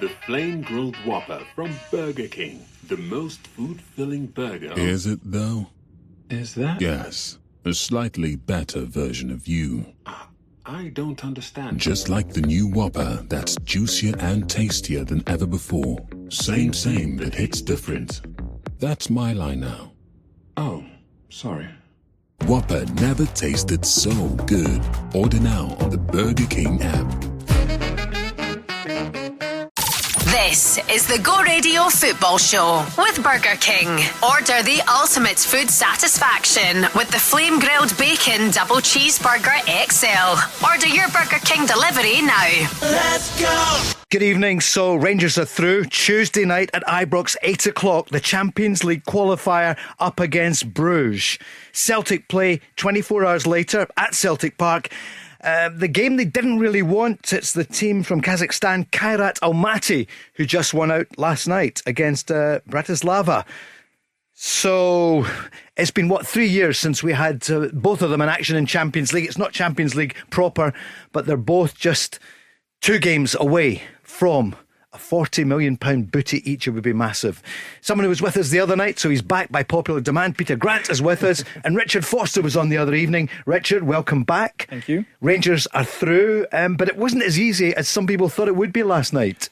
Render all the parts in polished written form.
The flame-grilled Whopper from Burger King. The most food-filling burger. Is it, though? Is that? Yes. A slightly better version of you. I don't understand. Just like the new Whopper that's juicier and tastier than ever before. Same, but hits different. That's my line now. Oh, sorry. Whopper never tasted so good. Order now on the Burger King app. This is the Go Radio Football Show with Burger King. Order the ultimate food satisfaction with the Flame Grilled Bacon Double Cheeseburger XL. Order your Burger King delivery now. Let's go! Good evening. So Rangers are through. Tuesday night at Ibrox, 8 o'clock. The Champions League qualifier up against Bruges. Celtic play 24 hours later at Celtic Park. The game they didn't really want, it's the team from Kazakhstan, Kairat Almaty, who just won out last night against Bratislava. So it's been, 3 years since we had both of them in action in Champions League. It's not Champions League proper, but they're both just 2 games away from a £40 million booty each. It would be massive. Someone who was with us the other night, so he's back by popular demand. Peter Grant is with us, and Richard Foster was on the other evening. Richard, welcome back. Thank you. Rangers are through, but it wasn't as easy as some people thought it would be last night.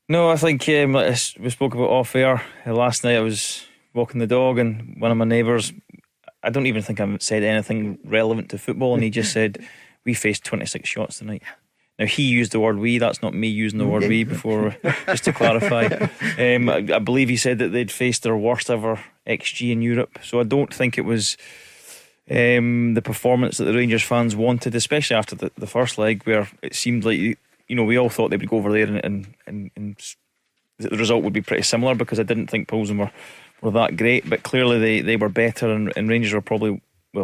No, I think we spoke about off air last night. I was walking the dog, and one of my neighbours, I don't even think I said anything relevant to football, and he just said, we faced 26 shots tonight. Now, he used the word we, that's not me using the word we before, just to clarify. I believe he said that they'd faced their worst ever XG in Europe. So I don't think it was the performance that the Rangers fans wanted, especially after the first leg, where it seemed like, we all thought they would go over there and the result would be pretty similar, because I didn't think Pilsen were that great. But clearly they were better, and Rangers were probably,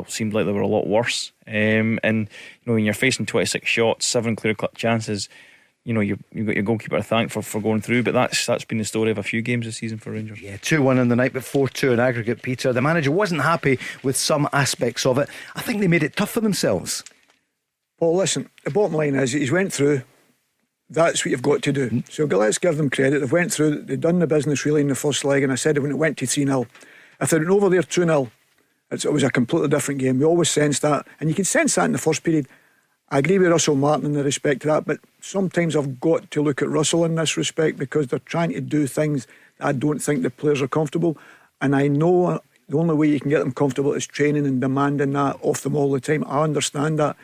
seemed like they were a lot worse. And when you're facing 26 shots, 7 clear-cut chances, you've got your goalkeeper to thank for going through. But that's been the story of a few games this season for Rangers. Yeah, 2-1 in the night, but 4-2 in aggregate, Peter. The manager wasn't happy with some aspects of it. I think they made it tough for themselves. Paul, listen, the bottom line is he's went through. That's what you've got to do. So let's give them credit. They've went through, they've done the business really in the first leg, and I said it when it went to 3-0. If they went over there 2-0, it was a completely different game. We always sensed that, and you can sense that in the first period. I agree with Russell Martin in the respect to that, but sometimes I've got to look at Russell in this respect, because they're trying to do things that I don't think the players are comfortable, and I know the only way you can get them comfortable is training and demanding that off them all the time. I understand that,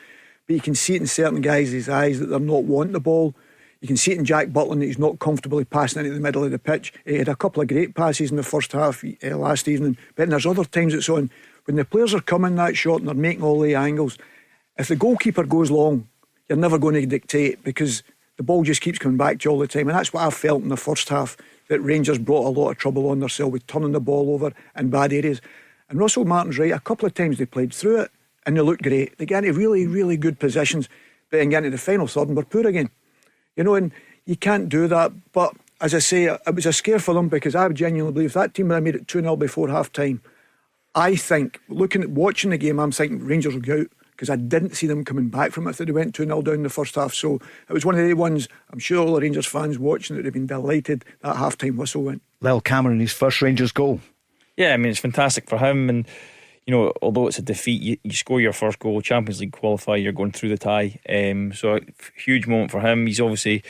but you can see it in certain guys' eyes that they're not wanting the ball. You can see it in Jack Butland that he's not comfortably passing into the middle of the pitch. He had a couple of great passes in the first half last evening, but then there's other times it's on. When the players are coming that short and they're making all the angles, if the goalkeeper goes long, you're never going to dictate, because the ball just keeps coming back to you all the time. And that's what I felt in the first half, that Rangers brought a lot of trouble on themselves with turning the ball over in bad areas. And Russell Martin's right, a couple of times they played through it and they looked great. They got into really, really good positions, but then get into the final third and were poor again. And you can't do that. But as I say, it was a scare for them, because I genuinely believe if that team had made it 2-0 before half time, I think, watching the game, I'm thinking Rangers will go out, because I didn't see them coming back from it if they went 2-0 down in the first half. So it was one of the ones, I'm sure all the Rangers fans watching it would have been delighted that half-time whistle went. Lyle Cameron, his first Rangers goal. Yeah, I mean, it's fantastic for him. And, although it's a defeat, you score your first goal, Champions League qualifier, you're going through the tie. So a huge moment for him. He's obviously,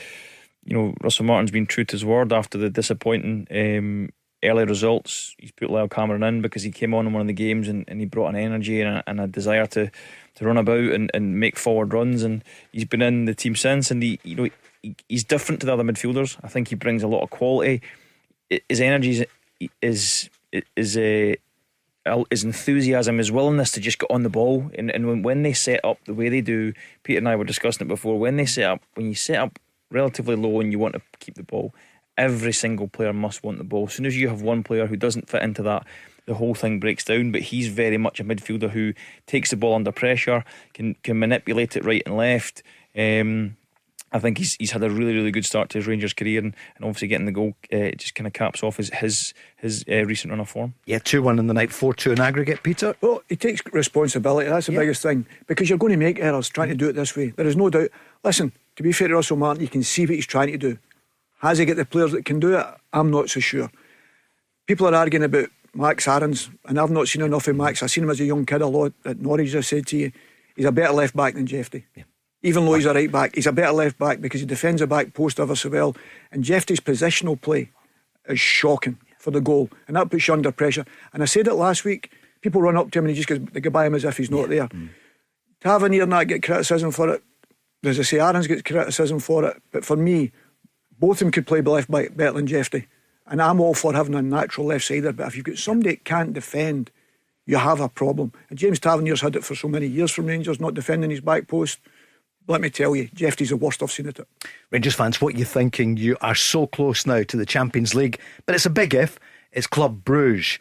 Russell Martin's been true to his word after the disappointing early results. He's put Lyle Cameron in because he came on in one of the games and he brought an energy and a desire to run about and make forward runs, and he's been in the team since, and he's different to the other midfielders. I think he brings a lot of quality. His energy is enthusiasm, his willingness to just get on the ball, and when they set up the way they do, Peter and I were discussing it before, when you set up relatively low and you want to keep the ball, every single player must want the ball. As soon as you have one player who doesn't fit into that, the whole thing breaks down. But he's very much a midfielder who takes the ball under pressure, can manipulate it right and left. I think he's had a really, really good start to his Rangers career, and obviously getting the goal just kind of caps off his recent run of form. Yeah, 2-1 in the night, 4-2 in aggregate, Peter. Well, he takes responsibility. That's the biggest thing, because you're going to make errors trying to do it this way. There is no doubt. Listen, to be fair to Russell Martin, you can see what he's trying to do. Has he got the players that can do it? I'm not so sure. People are arguing about Max Aarons, and I've not seen enough of Max. I seen him as a young kid a lot at Norwich. As I said to you, he's a better left back than Jeffrey. Yeah. Even though he's a right back, he's a better left back because he defends a back post ever so well. And Jeffrey's positional play is shocking for the goal, and that puts you under pressure. And I said it last week. People run up to him and he just goes, they go by him as if he's not there. Tavernier and that get criticism for it. As I say, Aarons gets criticism for it. But for me, both of them could play left back better than Jeffrey. And I'm all for having a natural left-sider. But if you've got somebody that can't defend, you have a problem. And James Tavernier's had it for so many years from Rangers, not defending his back post. Let me tell you, Jeffrey's the worst I've seen at it. Rangers fans, what are you thinking? You are so close now to the Champions League, but it's a big if. It's Club Bruges.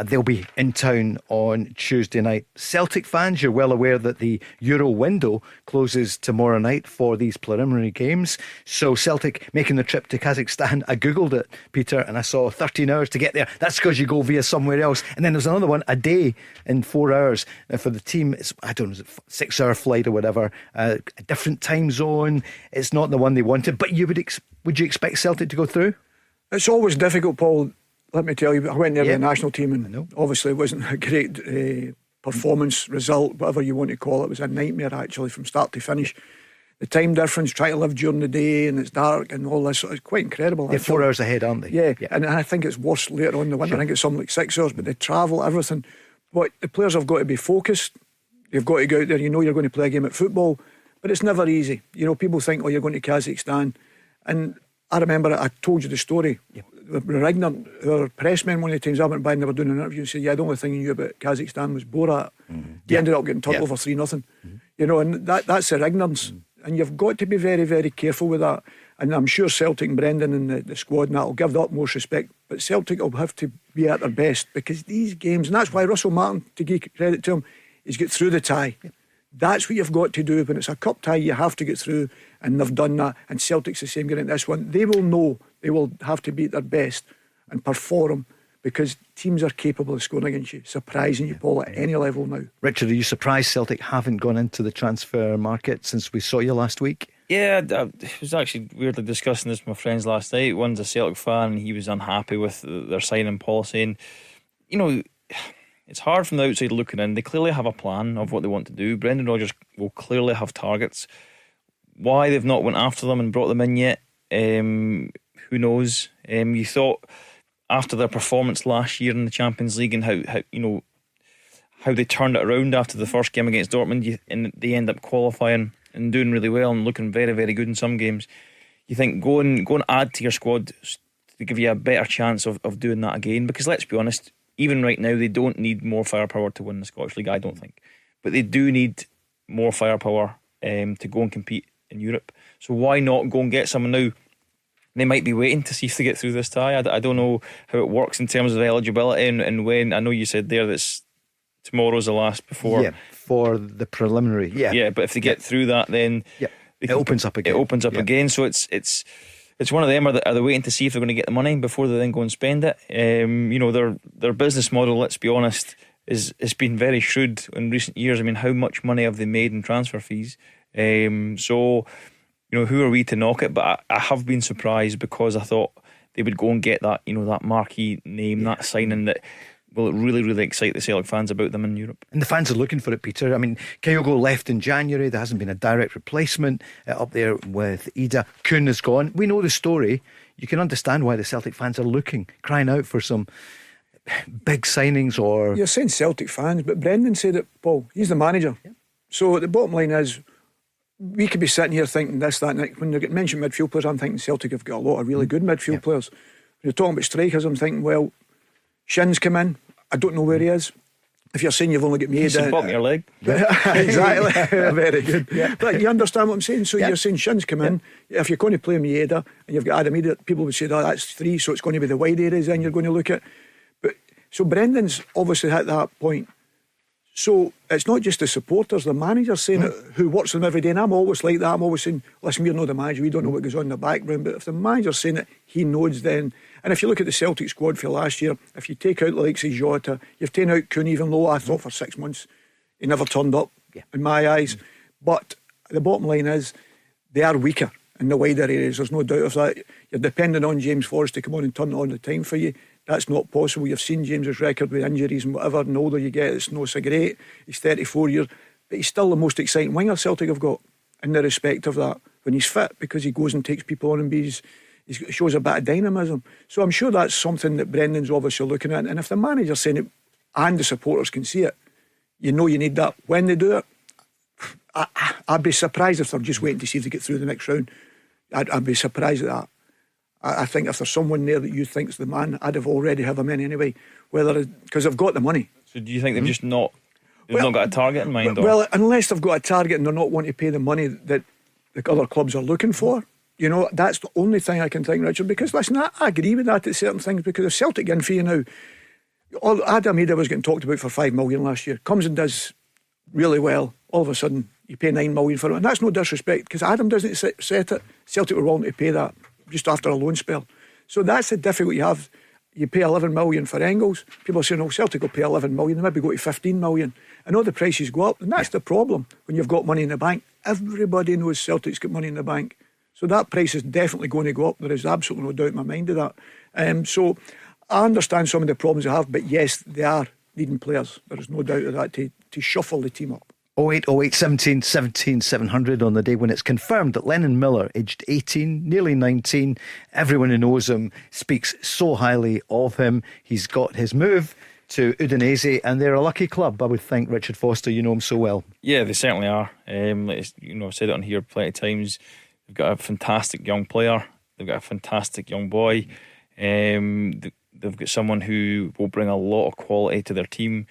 They'll be in town on Tuesday night. Celtic fans, you're well aware that the Euro window closes tomorrow night for these preliminary games. So Celtic making the trip to Kazakhstan. I googled it, Peter, and I saw 13 hours to get there. That's because you go via somewhere else. And then there's another one, a day in 4 hours. Now for the team, it's, I don't know, is it 6 hour flight or whatever, a different time zone. It's not the one they wanted, but would you expect Celtic to go through? It's always difficult, Paul. Let me tell you, I went there with the national team, and obviously it wasn't a great performance, result, whatever you want to call it. It was a nightmare actually from start to finish. The time difference, trying to live during the day and it's dark and all this, it's quite incredible. They're 4 hours ahead, aren't they? Yeah. And I think it's worse later on in the winter. I think it's something like 6 hours, but they travel, everything. But the players have got to be focused. They've got to go out there. You know you're going to play a game at football, but it's never easy. You know, people think, oh, you're going to Kazakhstan. And I remember I told you the story. Regner, our pressmen, one of the times I went by and they were doing an interview and said, the only thing you knew about Kazakhstan was Borat. He ended up getting turned over 3-0. You know, and that's their ignorance. And you've got to be very, very careful with that. And I'm sure Celtic and Brendan and the squad and that will give the utmost respect. But Celtic will have to be at their best because these games, and that's why Russell Martin, to give credit to him, he's got through the tie. That's what you've got to do. When it's a cup tie, you have to get through, and they've done that. And Celtic's the same getting this one. They will know they will have to be at their best and perform because teams are capable of scoring against you, surprising you, Paul, at any level now. Richard, are you surprised Celtic haven't gone into the transfer market since we saw you last week? Yeah, I was actually weirdly discussing this with my friends last night. One's a Celtic fan and he was unhappy with their signing policy. And, you know, it's hard from the outside looking in. They clearly have a plan of what they want to do. Brendan Rodgers will clearly have targets. Why they've not went after them and brought them in yet, who knows? You thought after their performance last year in the Champions League and how they turned it around after the first game against Dortmund, and they end up qualifying and doing really well and looking very, very good in some games. You think go and add to your squad to give you a better chance of doing that again. Because let's be honest, even right now they don't need more firepower to win the Scottish League, I don't think, but they do need more firepower to go and compete in Europe. So why not go and get someone now? They might be waiting to see if they get through this tie. I don't know how it works in terms of eligibility and when. I know you said there that tomorrow's the last before for the preliminary. But if they get through that, then it opens up again. It opens up again. So it's one of them. Are they waiting to see if they're going to get the money before they then go and spend it? Their business model, let's be honest, has been very shrewd in recent years. I mean, how much money have they made in transfer fees? So, who are we to knock it? But I have been surprised because I thought they would go and get that, that marquee name, that signing that will really, really excite the Celtic fans about them in Europe. And the fans are looking for it, Peter. I mean, Kyogo left in January. There hasn't been a direct replacement up there with Ida. Kuhn is gone. We know the story. You can understand why the Celtic fans are looking, crying out for some big signings. Or you're saying Celtic fans, but Brendan said it, Paul. He's the manager. So the bottom line is, we could be sitting here thinking this, that, and that. When they get mentioned midfield players, I'm thinking Celtic have got a lot of really good midfield players. When you're talking about strikers, I'm thinking, well, Shin's come in. I don't know where he is. If you're saying you've only got Maeda, you bump your leg. Exactly. Very good. But you understand what I'm saying. So you're saying Shin's come in. If you're going to play Maeda and you've got Adam Ida, people would say, oh, that's 3, so it's going to be the wide areas then you're going to look at. But so Brendan's obviously hit that point. So it's not just the supporters, the manager's saying it, who works with them every day. And I'm always like that. I'm always saying, listen, we're not the manager, we don't know what goes on in the background. But if the manager's saying it, he knows then. And if you look at the Celtic squad for last year, if you take out the likes of Jota, you've taken out Cooney, even though I thought for 6 months he never turned up in my eyes. But the bottom line is they are weaker in the wider areas. There's no doubt of that. You're depending on James Forrest to come on and turn it on the time for you. That's not possible. You've seen James's record with injuries and whatever, and the older you get, it's not so great. He's 34 years, but he's still the most exciting winger Celtic have got in the respect of that when he's fit, because he goes and takes people on and he shows a bit of dynamism. So I'm sure that's something that Brendan's obviously looking at, and if the manager's saying it and the supporters can see it, you know you need that. When they do it, I'd be surprised if they're just waiting to see if they get through the next round. I'd be surprised at that. I think if there's someone there that you think's the man, I'd have already have him in anyway. Because they've got the money. So do you think they've just not got a target in mind? Well, unless they've got a target and they're not wanting to pay the money that the other clubs are looking for, you know, that's the only thing I can think, Richard. Because listen, I agree with that at certain things. Because if Celtic in for you now, Adam Ida was getting talked about for $5 million last year, comes and does really well. All of a sudden, you pay $9 million for it, and that's no disrespect because Adam doesn't set it. Celtic were willing to pay that just after a loan spell. So that's the difficulty you have. You pay $11 million for Engels. People are saying, "Oh, Celtic will pay $11 million. They maybe go to $15 million." I know the prices go up, and that's the problem when you've got money in the bank. Everybody knows Celtic's got money in the bank, so that price is definitely going to go up. There is absolutely no doubt in my mind of that. So I understand some of the problems they have, but yes, they are needing players. There is no doubt of that to shuffle the team up. 0808 17 17 700 on the day when it's confirmed that Lennon Miller, aged 18, nearly 19, everyone who knows him speaks so highly of him. He's got his move to Udinese, and they're a lucky club, I would think. Richard Foster, you know him so well. Yeah, they certainly are. I've said it on here plenty of times. They've got a fantastic young player. They've got a fantastic young boy. They've got someone who will bring a lot of quality to their team,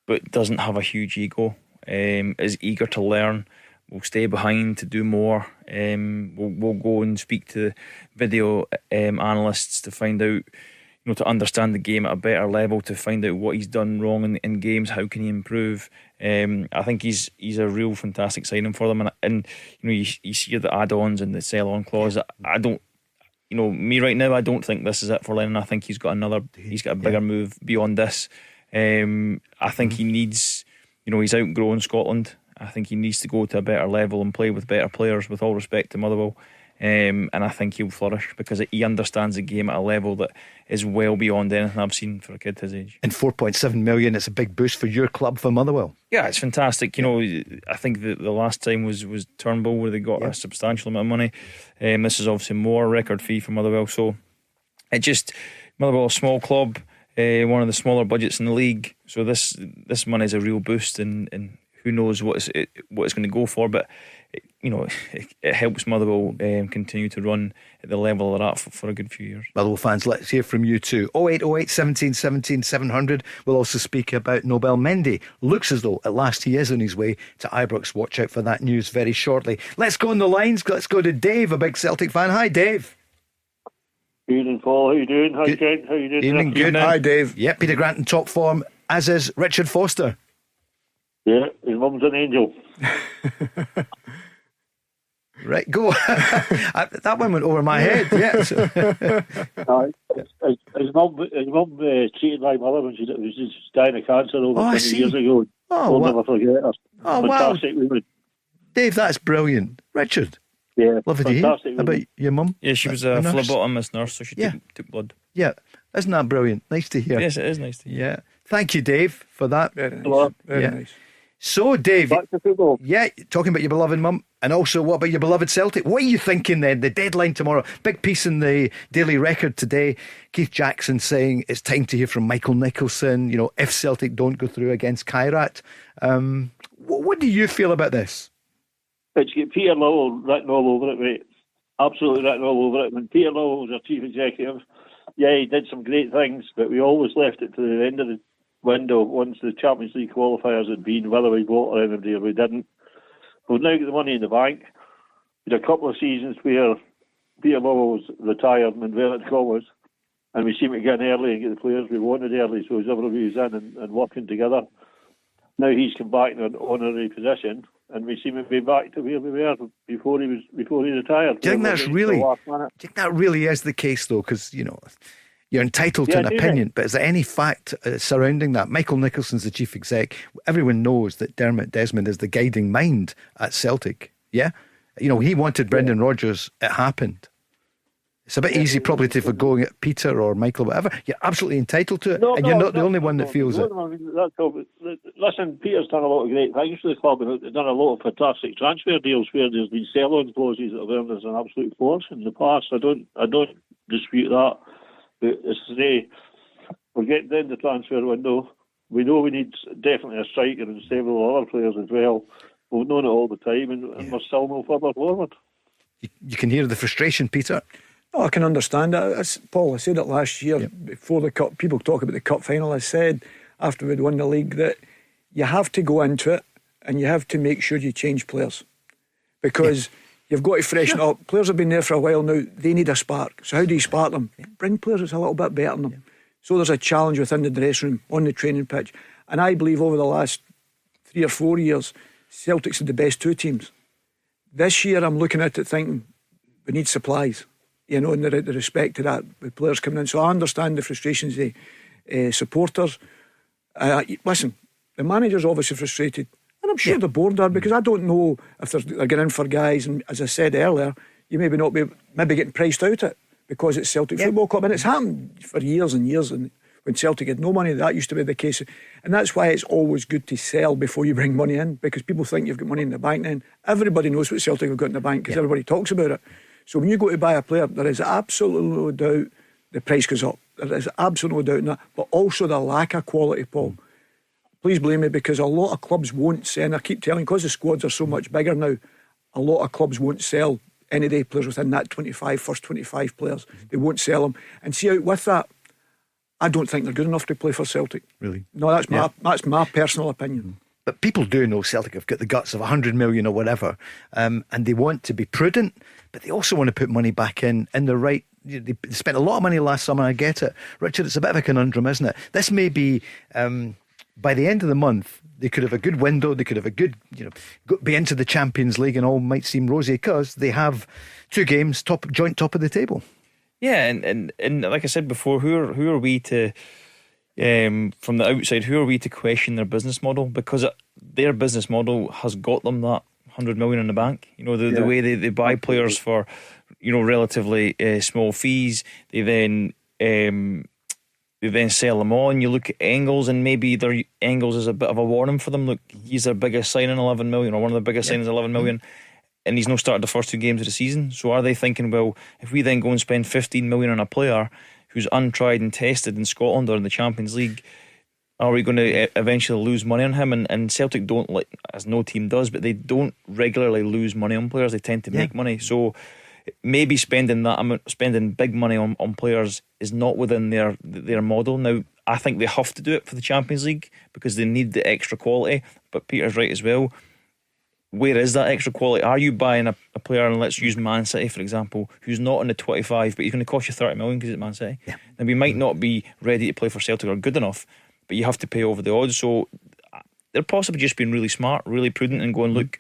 but doesn't have a huge ego. Is eager to learn, will stay behind to do more. We'll go and speak to video analysts to find out, to understand the game at a better level, to find out what he's done wrong in games, how can he improve. I think he's a real fantastic signing for them, and you see the add-ons and the sell-on clause. I don't, me right now, I don't think this is it for Lennon. I think he's got a bigger move beyond this. I think he needs. He's outgrown Scotland. I think he needs to go to a better level and play with better players, with all respect to Motherwell. And I think he'll flourish because he understands the game at a level that is well beyond anything I've seen for a kid his age. And 4.7 million, it's a big boost for your club, for Motherwell. Yeah, it's fantastic. I think the last time was Turnbull, where they got a substantial amount of money. This is obviously more, a record fee for Motherwell. So Motherwell, a small club, one of the smaller budgets in the league. So this money is a real boost, and who knows what it's going to go for. But it helps Motherwell continue to run at the level they're at for a good few years. Motherwell fans, let's hear from you too. 0808 17 17 700. We'll also speak about Nobel Mendy. Looks as though at last he is on his way to Ibrox. Watch out for that news very shortly. Let's go on the lines. Let's go to Dave, a big Celtic fan. Hi, Dave. Evening, Paul. How you doing? Hi, Ken. How you doing? Evening, good. Hi, Dave. Yep, Peter Grant in top form, as is Richard Foster. Yeah, his mum's an angel. Right, go. That one went over my head. Yes. His mum cheated my mother when she was just dying of cancer over 20 years ago. Oh, I'll never forget her. Oh, fantastic woman. Dave, that's brilliant. Richard. Yeah, lovely to hear. How about your mum? Yeah, she was a phlebotomist nurse, so she took blood. Yeah, isn't that brilliant? Nice to hear. Yes, it is nice to hear. Yeah, thank you, Dave, for that. Very nice. Very nice. So, Dave, back to football. Yeah, talking about your beloved mum, and also what about your beloved Celtic? What are you thinking then? The deadline tomorrow, big piece in the Daily Record today. Keith Jackson saying it's time to hear from Michael Nicholson. If Celtic don't go through against Kairat, what do you feel about this? It's got Peter Lowell written all over it, mate. Absolutely written all over it. When Peter Lowell was our chief executive, he did some great things, but we always left it to the end of the window once the Champions League qualifiers had been, whether we bought or anybody or we didn't. We've now got the money in the bank. We had a couple of seasons where Peter Lowell was retired in inverted commas, and we seemed to get in early and get the players we wanted early, so everybody was in and working together. Now he's come back in an honorary position, and we seem to be back to where we were before he retired. Do you think that really is the case, though? Because you're entitled to an opinion, but is there any fact surrounding that? Michael Nicholson's the chief exec. Everyone knows that Dermot Desmond is the guiding mind at Celtic. Yeah, You know, he wanted Brendan Rodgers. It happened. It's a bit easy probably to for going at Peter or Michael or whatever. You're absolutely entitled to it, and you're not the only one that feels it. I mean, listen, Peter's done a lot of great things for the club, and he's done a lot of fantastic transfer deals where there's been sell-on clauses that have earned us an absolute force in the past. I don't dispute that. But as I say, we're getting down the transfer window. We know we need definitely a striker and several other players as well. We've known it all the time, and we're still no further forward. You can hear the frustration, Peter. Oh, I can understand that. Paul, I said it last year before the cup. People talk about the cup final. I said after we'd won the league that you have to go into it and you have to make sure you change players, because you've got to freshen up. Players have been there for a while now. They need a spark. So how do you spark them? Bring players that's a little bit better than them. So there's a challenge within the dressing room, on the training pitch. And I believe over the last 3 or 4 years, Celtic's had the best two teams. This year I'm looking at it thinking we need supplies. You know, in the respect to that, with players coming in. So I understand the frustrations of supporters. Listen, the manager's obviously frustrated, and I'm sure the board are, because I don't know if they're getting in for guys. And as I said earlier, you maybe not be getting priced out it because it's Celtic Football Club, and it's happened for years and years. And when Celtic had no money, that used to be the case. And that's why it's always good to sell before you bring money in, because people think you've got money in the bank. Then everybody knows what Celtic have got in the bank because everybody talks about it. So when you go to buy a player, there is absolutely no doubt the price goes up. There is absolutely no doubt in that. But also the lack of quality, Paul. Please blame me, because a lot of clubs won't sell. And I keep telling you, because the squads are so much bigger now, a lot of clubs won't sell any day players within that first 25 players. They won't sell them. And see, out with that, I don't think they're good enough to play for Celtic. Really? No, that's my personal opinion. But people do know Celtic have got the guts of 100 million or whatever, and they want to be prudent, but they also want to put money back in the right. They spent a lot of money last summer. I get it, Richard. It's a bit of a conundrum, isn't it? This may be by the end of the month they could have a good window. They could have a good, be into the Champions League, and all might seem rosy because they have 2 games joint top of the table. Yeah, and like I said before, who are we to? From the outside, who are we to question their business model? Because their business model has got them that 100 million in the bank. You know, the way they buy players for, relatively small fees. They then sell them on. You look at Engels, and maybe Engels is a bit of a warning for them. Look, he's their biggest signing, 11 million, or one of the biggest signings, 11 million. And he's not started the first 2 games of the season. So are they thinking, well, if we then go and spend 15 million on a player who's untried and tested in Scotland or in the Champions League, are we going to eventually lose money on him? And Celtic don't, as no team does, but they don't regularly lose money on players. They tend to make money. So maybe spending big money on players is not within their model. Now, I think they have to do it for the Champions League because they need the extra quality. But Peter's right as well. Where is that extra quality? Are you buying a player, and let's use Man City for example, who's not in the 25, but he's going to cost you 30 million because it's Man City? And we might not be ready to play for Celtic or good enough, but you have to pay over the odds. So they're possibly just being really smart, really prudent, and going, look,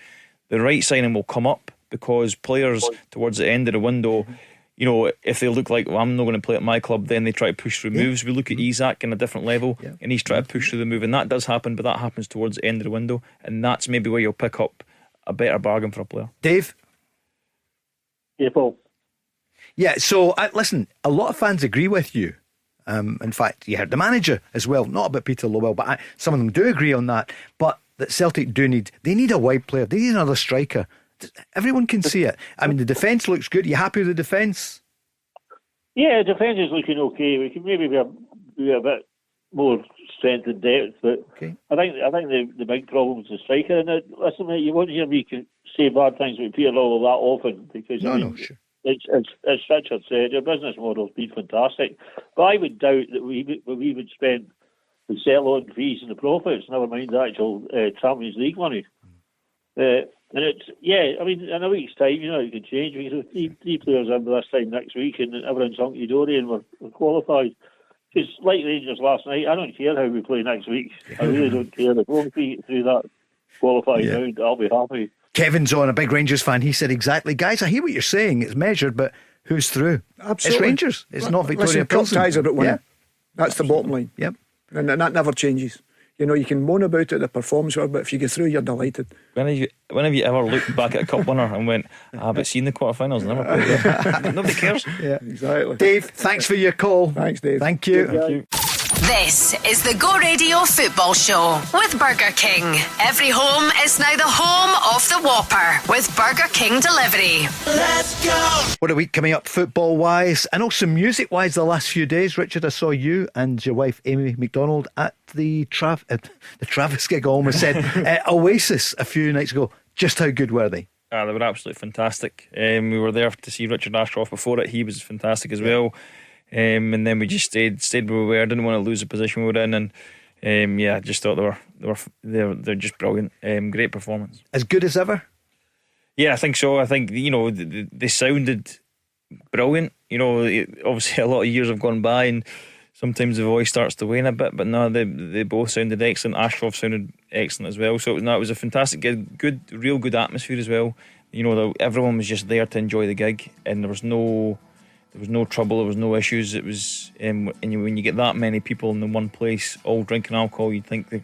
the right signing will come up, because players towards the end of the window, if they look like, well, I'm not going to play at my club, then they try to push through moves. We look at Isak in a different level, and he's trying to push through the move, and that does happen, but that happens towards the end of the window, and that's maybe where you'll pick up a better bargain for a player. Dave? Yeah, Paul. Yeah, so listen, a lot of fans agree with you. In fact, you heard the manager as well, not about Peter Lowell, but some of them do agree on that. But that Celtic they need a wide player. They need another striker. Everyone can see it. I mean, the defence looks good. You happy with the defence? Yeah, defence is looking okay. We can maybe be a bit more strength and depth, but I think the big problem is the striker. And listen, mate, you won't hear me say bad things about Peter Lowell that often, because sure. As Richard said, your business model's been fantastic, but I would doubt that we would spend the sell-on fees and the profits, never mind the actual Champions League money. And it's I mean, in a week's time, it can change. We can have three players in by this time next week, and everyone's hunky dory, and we're qualified. Because like Rangers last night, I don't care how we play next week. I really don't care. If we get through that qualifying round, I'll be happy. Kevin's on, a big Rangers fan. He said exactly, guys, I hear what you're saying. It's measured, but who's through? Absolutely. It's Rangers. It's not Victoria Plzeň. Cup ties are about winning. That's the bottom line. Yep. And that never changes. You know, you can moan about it, the performance, but if you get through, you're delighted. When have you ever looked back at a cup winner and went, but seen the quarterfinals, never played there? Nobody cares. Yeah, exactly. Dave, thanks for your call. Thanks, Dave. Thank you. Thank you. This is the Go Radio Football Show with Burger King. Every home is now the home of the Whopper with Burger King Delivery. Let's go! What a week coming up football-wise and also music-wise the last few days. Richard, I saw you and your wife Amy McDonald at the Travis gig, I almost said, Oasis a few nights ago. Just how good were they? They were absolutely fantastic. We were there to see Richard Ashcroft before it. He was fantastic as well. And then we just stayed where we were. Didn't want to lose the position we were in, and I just thought they're just brilliant. Great performance. As good as ever? Yeah, I think so. I think, you know, they sounded brilliant. You know, obviously a lot of years have gone by, and sometimes the voice starts to wane a bit. But no, they both sounded excellent. Ashcroft sounded excellent as well. So it was a fantastic gig, real good atmosphere as well. You know, everyone was just there to enjoy the gig, and there was no trouble, there was no issues. It was, and when you get that many people in the one place, all drinking alcohol, you'd think that, you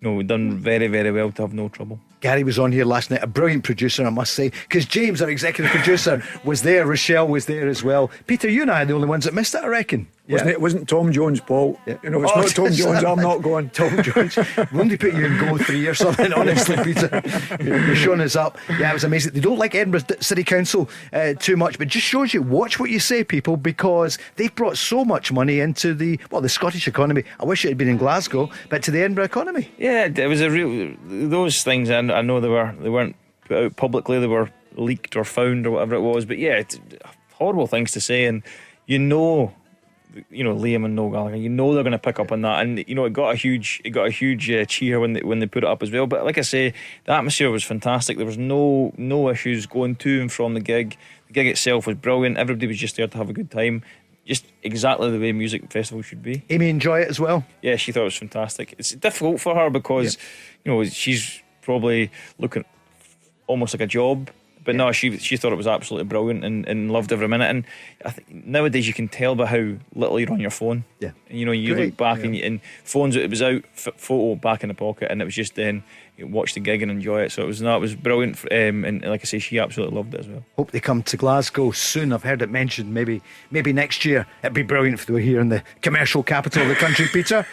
know, we've done very, very well to have no trouble. Gary was on here last night, a brilliant producer, I must say, because James, our executive producer, was there. Rochelle was there as well. Peter, you and I are the only ones that missed it, I reckon. It wasn't Tom Jones, Paul. Yeah. You know, if it's not Tom Jones, I'm not going. Tom Jones. We'll only put you in goal 3 or something, honestly, Peter. You're showing us up. Yeah, it was amazing. They don't like Edinburgh City Council too much, but just shows you, watch what you say, people, because they've brought so much money into the Scottish economy. I wish it had been in Glasgow, but to the Edinburgh economy. Yeah, it was those things, and I know they weren't put out publicly, they were leaked or found or whatever it was, but yeah, it's horrible things to say, and you know, Liam and Noel Gallagher, you know they're going to pick up on that, and you know it got a huge cheer when they put it up as well. But like I say, the atmosphere was fantastic. There was no issues going to and from the gig. The gig itself was brilliant. Everybody was just there to have a good time, just exactly the way music festival should be. Amy enjoyed it as well. Yeah, she thought it was fantastic. It's difficult for her because you know, she's probably looking almost like a job. But no, she thought it was absolutely brilliant and loved every minute. And I think nowadays you can tell by how little you're on your phone. Yeah, and, you know, you look back and phones, it was out, photo back in the pocket, and it was just then you watch the gig and enjoy it. So it was brilliant. And like I say, she absolutely loved it as well. Hope they come to Glasgow soon. I've heard it mentioned maybe next year. It'd be brilliant if they were here in the commercial capital of the country, Peter.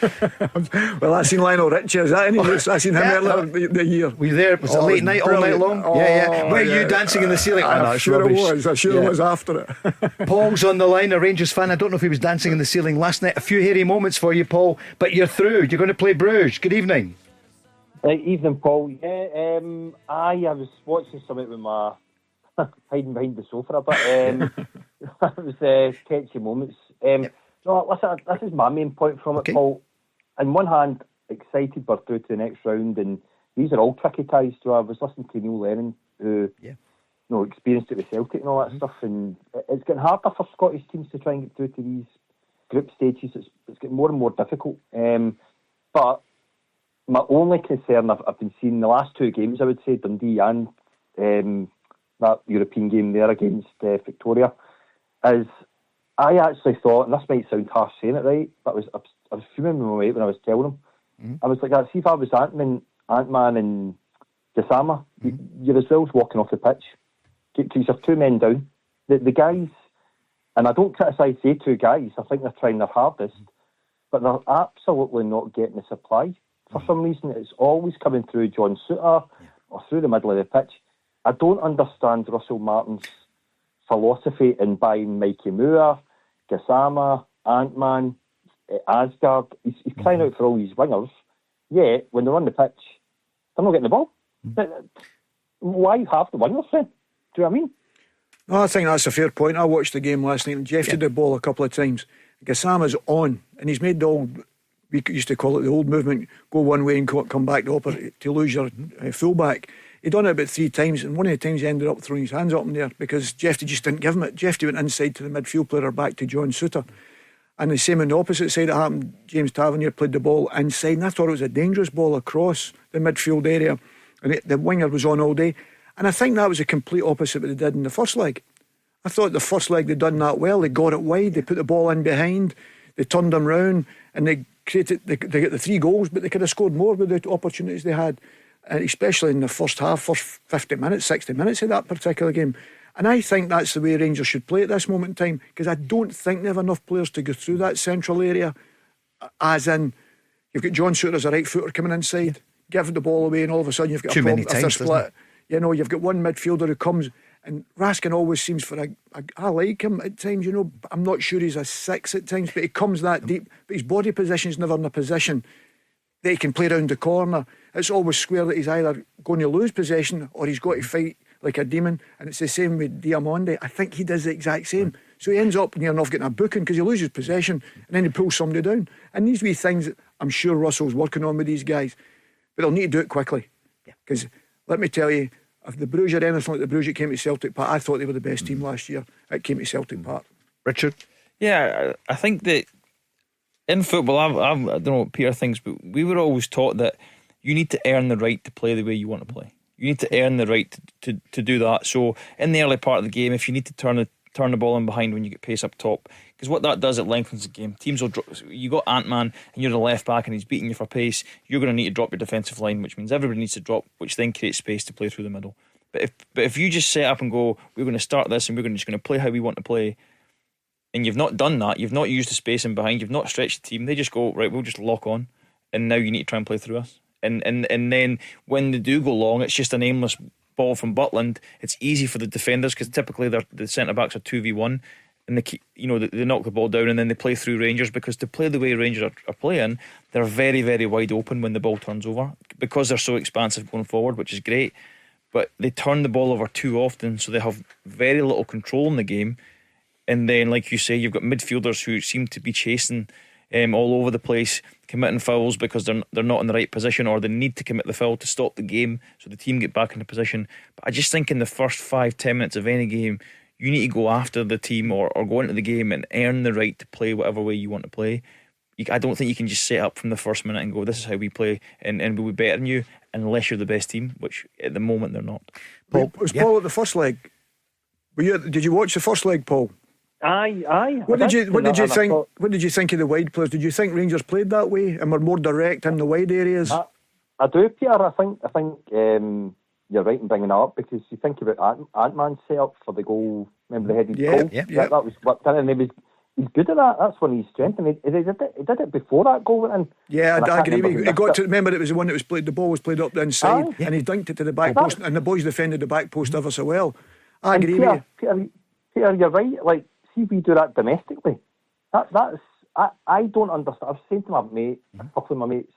Well, I seen Lionel Richie. Is that any? I seen him earlier the year. Were you there? Was it late night, brilliant. All night long? Yeah. Were you dancing in the ceiling? I'm sure it was. I'm sure it was after it. Paul's on the line, a Rangers fan. I don't know if he was dancing in the ceiling last night. A few hairy moments for you, Paul, but you're through. You're going to play Bruges. Good evening. Evening, Paul. Yeah, I was watching something with my hiding behind the sofa a bit. It was sketchy moments. No, listen, this is my main point from it, Paul. On one hand, excited we're through to the next round, and these are all tricky ties. So I was listening to Neil Lennon, who experienced it with Celtic and all that stuff, and it's getting harder for Scottish teams to try and get through to these group stages. It's getting more and more difficult. But my only concern I've been seeing the last two games, I would say, Dundee and that European game there against Viktoria, is I actually thought, and this might sound harsh saying it, right, but I was fuming my way when I was telling him. I was like, see if I was Ant-Man and Gassama, you're as well as walking off the pitch. Because you're two men down. The guys, and I don't criticise the two guys, I think they're trying their hardest, but they're absolutely not getting the supply. For some reason, it's always coming through John Souttar or through the middle of the pitch. I don't understand Russell Martin's philosophy in buying Mikey Moore, Gassama, Ant-Man, Asgard. He's crying out for all these wingers, yet when they're on the pitch, they're not getting the ball. Why have the wingers then? Do you know what I mean? No, I think that's a fair point. I watched the game last night and Jeff did the ball a couple of times. Gassama's on, and he's made the old, we used to call it the old movement, go one way and come back to lose your fullback. He done it about 3 times, and one of the times he ended up throwing his hands up in there because Jeffy just didn't give him it. Jeffy went inside to the midfield player back to John Souttar. And the same on the opposite side, it happened. James Tavernier played the ball inside, and I thought it was a dangerous ball across the midfield area, and the winger was on all day. And I think that was a complete opposite what they did in the first leg. I thought the first leg they'd done that well. They got it wide, they put the ball in behind, They turned them round and they created. They got the 3 goals, but they could have scored more with the opportunities they had, and especially in the first half, first 50 minutes, 60 minutes of that particular game. And I think that's the way Rangers should play at this moment in time, because I don't think they have enough players to go through that central area. As in, you've got John Souttar as a right footer coming inside, giving the ball away, and all of a sudden you've got Too a many problem. times, If they're split, you know, you've got one midfielder who comes, and Raskin always seems for I like him at times, you know. I'm not sure he's a 6 at times, but he comes that deep. But his body position's never in a position that he can play around the corner. It's always square that he's either going to lose possession or he's got to fight like a demon. And it's the same with Diamonde. I think he does the exact same. So he ends up near enough getting a booking because he loses possession and then he pulls somebody down. And these wee things that I'm sure Russell's working on with these guys, but they'll need to do it quickly. Because let me tell you, if the Bruges are anything like the Bruges that came to Celtic Park, I thought they were the best team last year. It came to Celtic Park. Richard? Yeah, I think that in football, I don't know what Peter thinks, but we were always taught that you need to earn the right to play the way you want to play. You need to earn the right to do that. So in the early part of the game, if you need to turn the ball in behind when you get pace up top, because what that does, it lengthens the game. Teams will drop. You got Ant-Man and you're the left back and he's beating you for pace. You're going to need to drop your defensive line, which means everybody needs to drop, which then creates space to play through the middle. But if you just set up and go, we're going to start this and we're just going to play how we want to play, and you've not done that, you've not used the space in behind, you've not stretched the team, they just go, right, we'll just lock on, and now you need to try and play through us. And then when they do go long, it's just an aimless ball from Butland. It's easy for the defenders because typically the centre backs are 2v1, and they knock the ball down and then they play through Rangers, because to play the way Rangers are playing, they're very, very wide open when the ball turns over because they're so expansive going forward, which is great. But they turn the ball over too often, so they have very little control in the game. And then, like you say, you've got midfielders who seem to be chasing all over the place, committing fouls because they're not in the right position, or they need to commit the foul to stop the game so the team get back into position. But I just think in the first 5-10 minutes of any game, you need to go after the team or go into the game and earn the right to play whatever way you want to play. I don't think you can just set up from the first minute and go, this is how we play, and we'll be better than you, unless you're the best team, which at the moment they're not. Paul, was Paul at the first leg? Did you watch the first leg, Paul? Aye. What did you think? What did you think of the wide players? Did you think Rangers played that way and were more direct in the wide areas? I do, Peter. I think you're right in bringing that up, because you think about Ant-Man's set up for the goal. Remember the headed goal? Yeah. That was what done, and he's good at that. That's one of his strengths. And he did it before that goal went in. Yeah, I agree. He got to remember it was the one that was played. The ball was played up the inside, and he dunked it to the back post, and the boys defended the back post ever so well. I agree with you. Peter, you're right. Like, see, if we do that domestically, I don't understand. I was saying to my mate, a couple of my mates,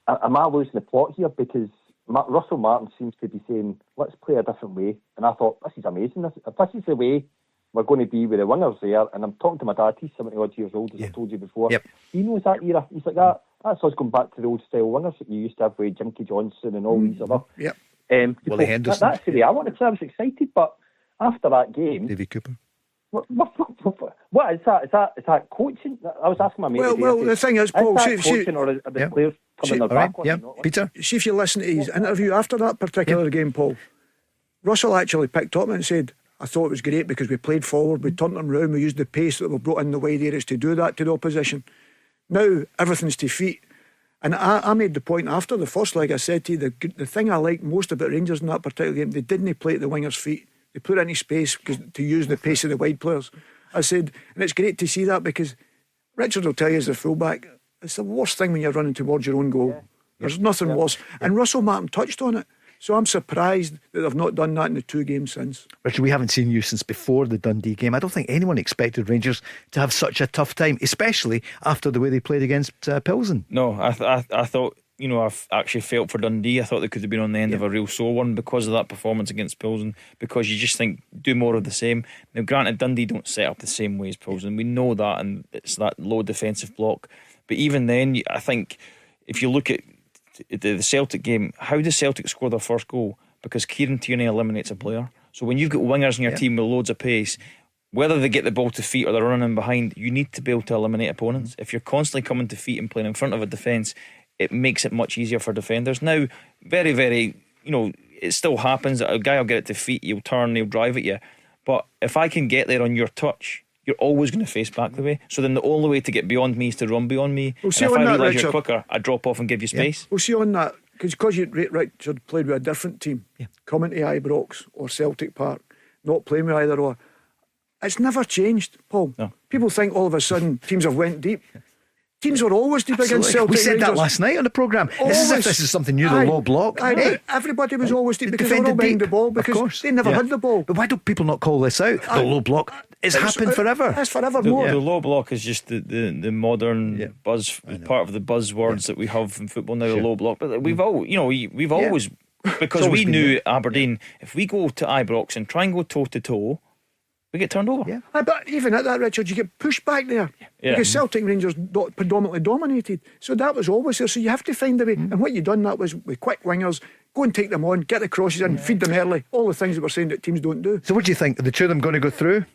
am I losing the plot here? Because Russell Martin seems to be saying, let's play a different way. And I thought, this is amazing. If this is the way we're going to be with the wingers there, and I'm talking to my dad, he's 70 odd years old, as I told you before. Yep. He knows that era. He's like, that's us going back to the old style wingers that you used to have with Jimky Johnson and all these other. Yep. Willie Henderson. That's the way I wanted to. I was excited, but after that game, Davy Cooper. What is that? Is that coaching? I was asking my mate. Well, the thing is, Paul, is that coaching, or are the players coming their back on? Yeah, Peter. See if you listen to his interview after that particular game, Paul. Russell actually picked up and said, I thought it was great because we played forward, we turned them round, we used the pace that we brought in the wide areas to do that to the opposition. Now everything's to feet. And I made the point after the first leg. I said to you, the thing I liked most about Rangers in that particular game, they didn't play at the wingers' feet. They put it in space to use the pace of the wide players. I said, and it's great to see that, because Richard will tell you as a fullback, it's the worst thing when you're running towards your own goal. Yeah. There's nothing worse. And Russell Martin touched on it. So I'm surprised that they've not done that in the 2 games since. Richard, we haven't seen you since before the Dundee game. I don't think anyone expected Rangers to have such a tough time, especially after the way they played against Pilsen. No, I thought, I've actually felt for Dundee. I thought they could have been on the end of a real sore one because of that performance against Pilsen, because you just think, do more of the same. Now, granted, Dundee don't set up the same way as Pilsen. We know that, and it's that low defensive block. But even then, I think if you look at the Celtic game, how does Celtic score their first goal? Because Kieran Tierney eliminates a player. So when you've got wingers in your team with loads of pace, whether they get the ball to feet or they're running in behind, you need to be able to eliminate opponents. If you're constantly coming to feet and playing in front of a defence, it makes it much easier for defenders. Now, very, very, it still happens that a guy will get it to feet, he'll turn, he'll drive at you. But if I can get there on your touch, you're always going to face back the way. So then the only way to get beyond me is to run beyond me. Well, And see if on I that, realise you're Richard- quicker, I drop off and give you space. Well, see on that, because Richard played with a different team, coming to Ibrox or Celtic Park, not playing with either or. It's never changed, Paul. No. People think all of a sudden teams have went deep. Teams were always deep against Celtic. We said Rangers. that last night on the programme. It's as if this is something new, the low block. Hey, Everybody was always deep because they were defended all behind deep, the ball of because course. they never had the ball. But why do people not call this out? The low block. It's happened forever. It's forever The, more. the low block is just the modern buzz, part of the buzzwords that we have in football now. The low block, but we've always because we knew Aberdeen. If we go to Ibrox and try and go toe to toe, we get turned over. But even at that, Richard, you get pushed back there because Celtic Rangers predominantly dominated. So that was always there. So you have to find a way. And what you done that was with quick wingers, go and take them on, get the crosses in, feed them early. All the things that we're saying that teams don't do. So what do you think? Are the two of them going to go through?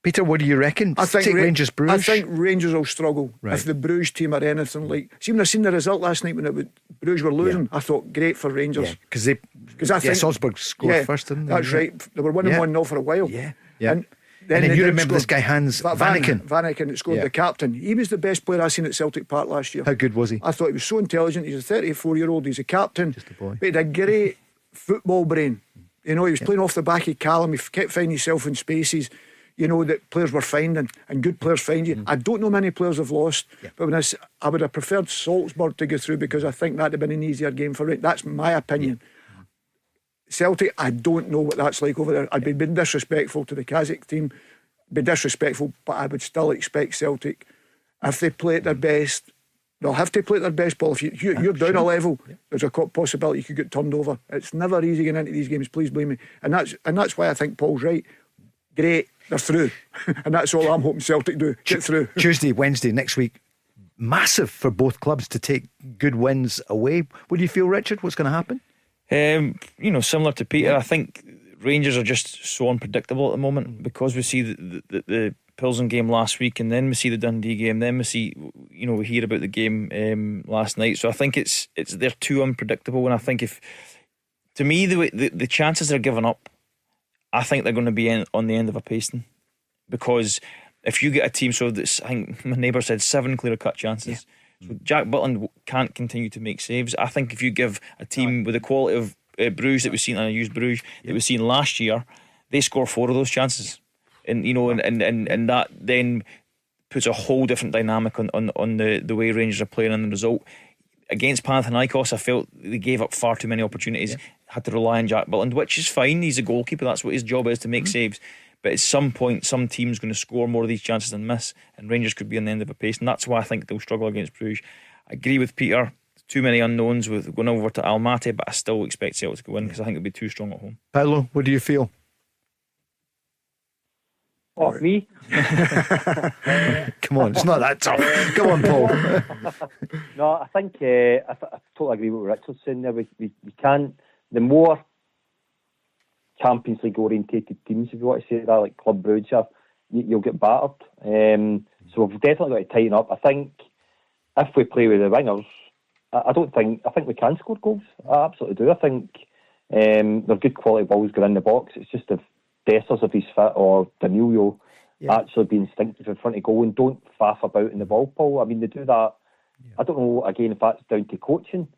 Peter, what do you reckon? I think Take Rangers Bruges. I think Rangers will struggle Right. if the Bruges team are anything like. See, when I seen the result last night when Bruges were losing, I thought great for Rangers. Because I think Salzburg scored first, didn't they? That's right. They were winning 1-0 for a while. Yeah. And then they you did remember score. this guy Hans Vanaken. Vanaken that scored, the captain. He was the best player I seen at Celtic Park last year. How good was he? I thought he was so intelligent. He's a 34-year-old. He's a captain. Just a boy. But he had a great football brain. You know, he was playing off the back of Callum. He kept finding himself in spaces, you know, that players were finding, and good players find you. I don't know many players have lost, but when I would have preferred Salzburg to go through because I think that would have been an easier game for it. That's my opinion. Celtic, I don't know what that's like over there. I'd be being disrespectful to the Kazakh team, be disrespectful, but I would still expect Celtic, if they play at their best, they'll have to play at their best, Paul. If you're down a level, there's a possibility you could get turned over. It's never easy getting into these games, please believe me. And that's why I think Paul's right. Great, they're through. And that's all I'm hoping Celtic do, get through. Tuesday, Wednesday, next week. Massive for both clubs to take good wins away. What do you feel, Richard? What's going to happen? Similar to Peter, I think Rangers are just so unpredictable at the moment because we see the Pilsen game last week, and then we see the Dundee game, then we see, we hear about the game last night. So I think it's they're too unpredictable, and I think to me the chances they're giving up, I think they're going to be on the end of a pasting, because if you get a team, I think my neighbour said 7 clear-cut chances. So Jack Butland can't continue to make saves. I think if you give a team with the quality of Bruges that we've seen, and I used Bruges that we've seen last year, they score 4 of those chances, and and that then puts a whole different dynamic on the way Rangers are playing and the result. Against Panathinaikos, I felt they gave up far too many opportunities. Had to rely on Jack Butland, which is fine. He's a goalkeeper. That's what his job is, to make saves. But at some point, some team's going to score more of these chances than miss, and Rangers could be on the end of a pace, and that's why I think they'll struggle against Bruges. I agree with Peter. Too many unknowns with going over to Almaty, but I still expect Celtic to win because I think it'll be too strong at home. Paolo, what do you feel? Off me. Come on, it's not that tough. Come on, Paul. No, I think I totally agree with what Richard's saying there. We can't. The more Champions League orientated teams, if you want to say that, like Club Brugge, you'll get battered. So we've definitely got to tighten up. I think if we play with the wingers, I think we can score goals. I absolutely do. I think they're good quality balls going in the box. It's just if Dessers, if he's fit, or Danilo actually be instinctive in front of goal and don't faff about in the ball, Paul. I mean, they do that. I don't know, again, if that's down to coaching.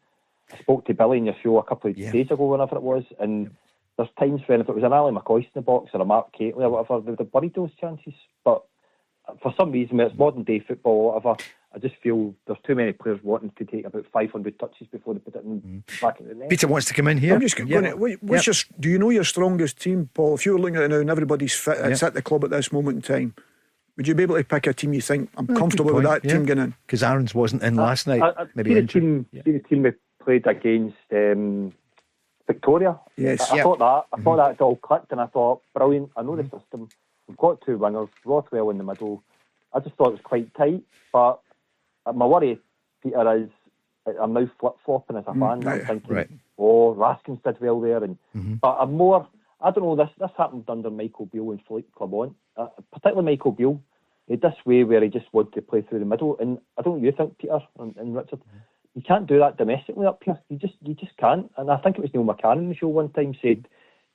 I spoke to Billy in your show a couple of days ago, whenever it was, and there's times when if it was an Ali McCoist in the box or a Mark Catley or whatever, they would have buried those chances. But for some reason, when it's modern day football or whatever, I just feel there's too many players wanting to take about 500 touches before they put it in back in the net. Peter wants to come in here. I'm just going to, do you know your strongest team, Paul? If you were looking at it now and everybody's fit, it's at the club at this moment in time, would you be able to pick a team you think, I'm comfortable with that team getting in? Because Aaron's wasn't in last night. See the team we played against Victoria. Yes. I thought that all clicked, and I thought, brilliant, I know the system. We've got 2 wingers, Rothwell in the middle. I just thought it was quite tight, but my worry, Peter, is I'm now flip-flopping as a fan. I'm thinking, Raskins did well there, but I'm more, I don't know, this happened under Michael Beale and Philippe Clement, particularly Michael Beale. He had this way where he just wanted to play through the middle, and I don't know what you think, Peter and Richard. You can't do that domestically up here. You just can't. And I think it was Neil McCann in the show one time said,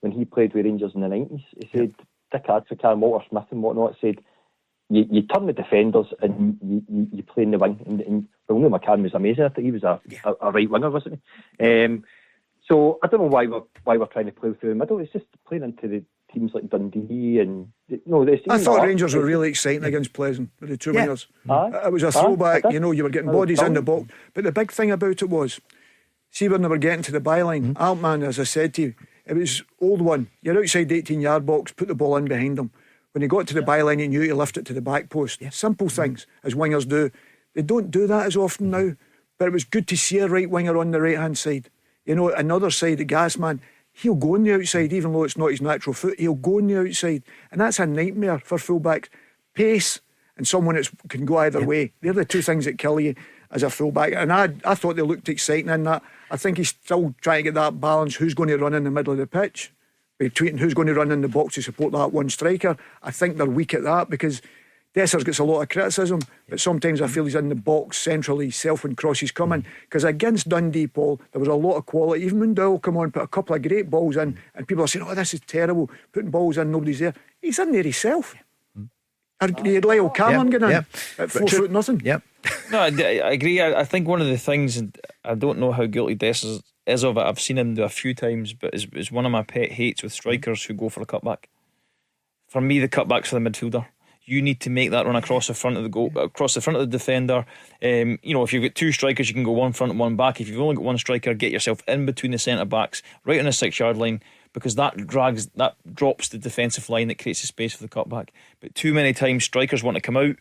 when he played with Rangers in the 90s, he said Dick Advocaat and Walter Smith and whatnot said you turn the defenders and you play in the wing. And William McCann was amazing. I think he was a right winger, wasn't he? So I don't know why we're trying to play through the middle. It's just playing into the teams like Dundee and I thought Rangers were really exciting against Pleasant with the two wingers. It was a throwback. You were getting bodies in the box. But the big thing about it was, see when they were getting to the byline, Altman, as I said to you, it was old one. You're outside the 18-yard box, put the ball in behind them. When he got to the byline, he knew to lift it to the back post. Simple things, as wingers do. They don't do that as often now. But it was good to see a right winger on the right-hand side. Another side, the gas man, he'll go on the outside, even though it's not his natural foot. He'll go on the outside. And that's a nightmare for fullbacks. Pace and someone that can go either way. They're the two things that kill you as a fullback. And I thought they looked exciting in that. I think he's still trying to get that balance. Who's going to run in the middle of the pitch? Between who's going to run in the box to support that one striker. I think they're weak at that because Dessers gets a lot of criticism, but sometimes I feel he's in the box centrally himself when crosses come in. Because against Dundee, Paul, there was a lot of quality. Even when Doyle come on, put a couple of great balls in, and people are saying, "Oh, this is terrible, putting balls in, nobody's there." He's in there himself. You had Lyle Cameron getting in at 4 foot nothing. No, I agree. I think one of the things, and I don't know how guilty Dessers is of it, I've seen him do a few times, but it's one of my pet hates with strikers who go for a cutback. For me, the cutback's for the midfielder. You need to make that run across the front of the goal, across the front of the defender. If you've got two strikers, you can go one front and one back. If you've only got one striker, get yourself in between the centre backs, right on the 6-yard line, because that drops the defensive line that creates a space for the cutback. But too many times strikers want to come out,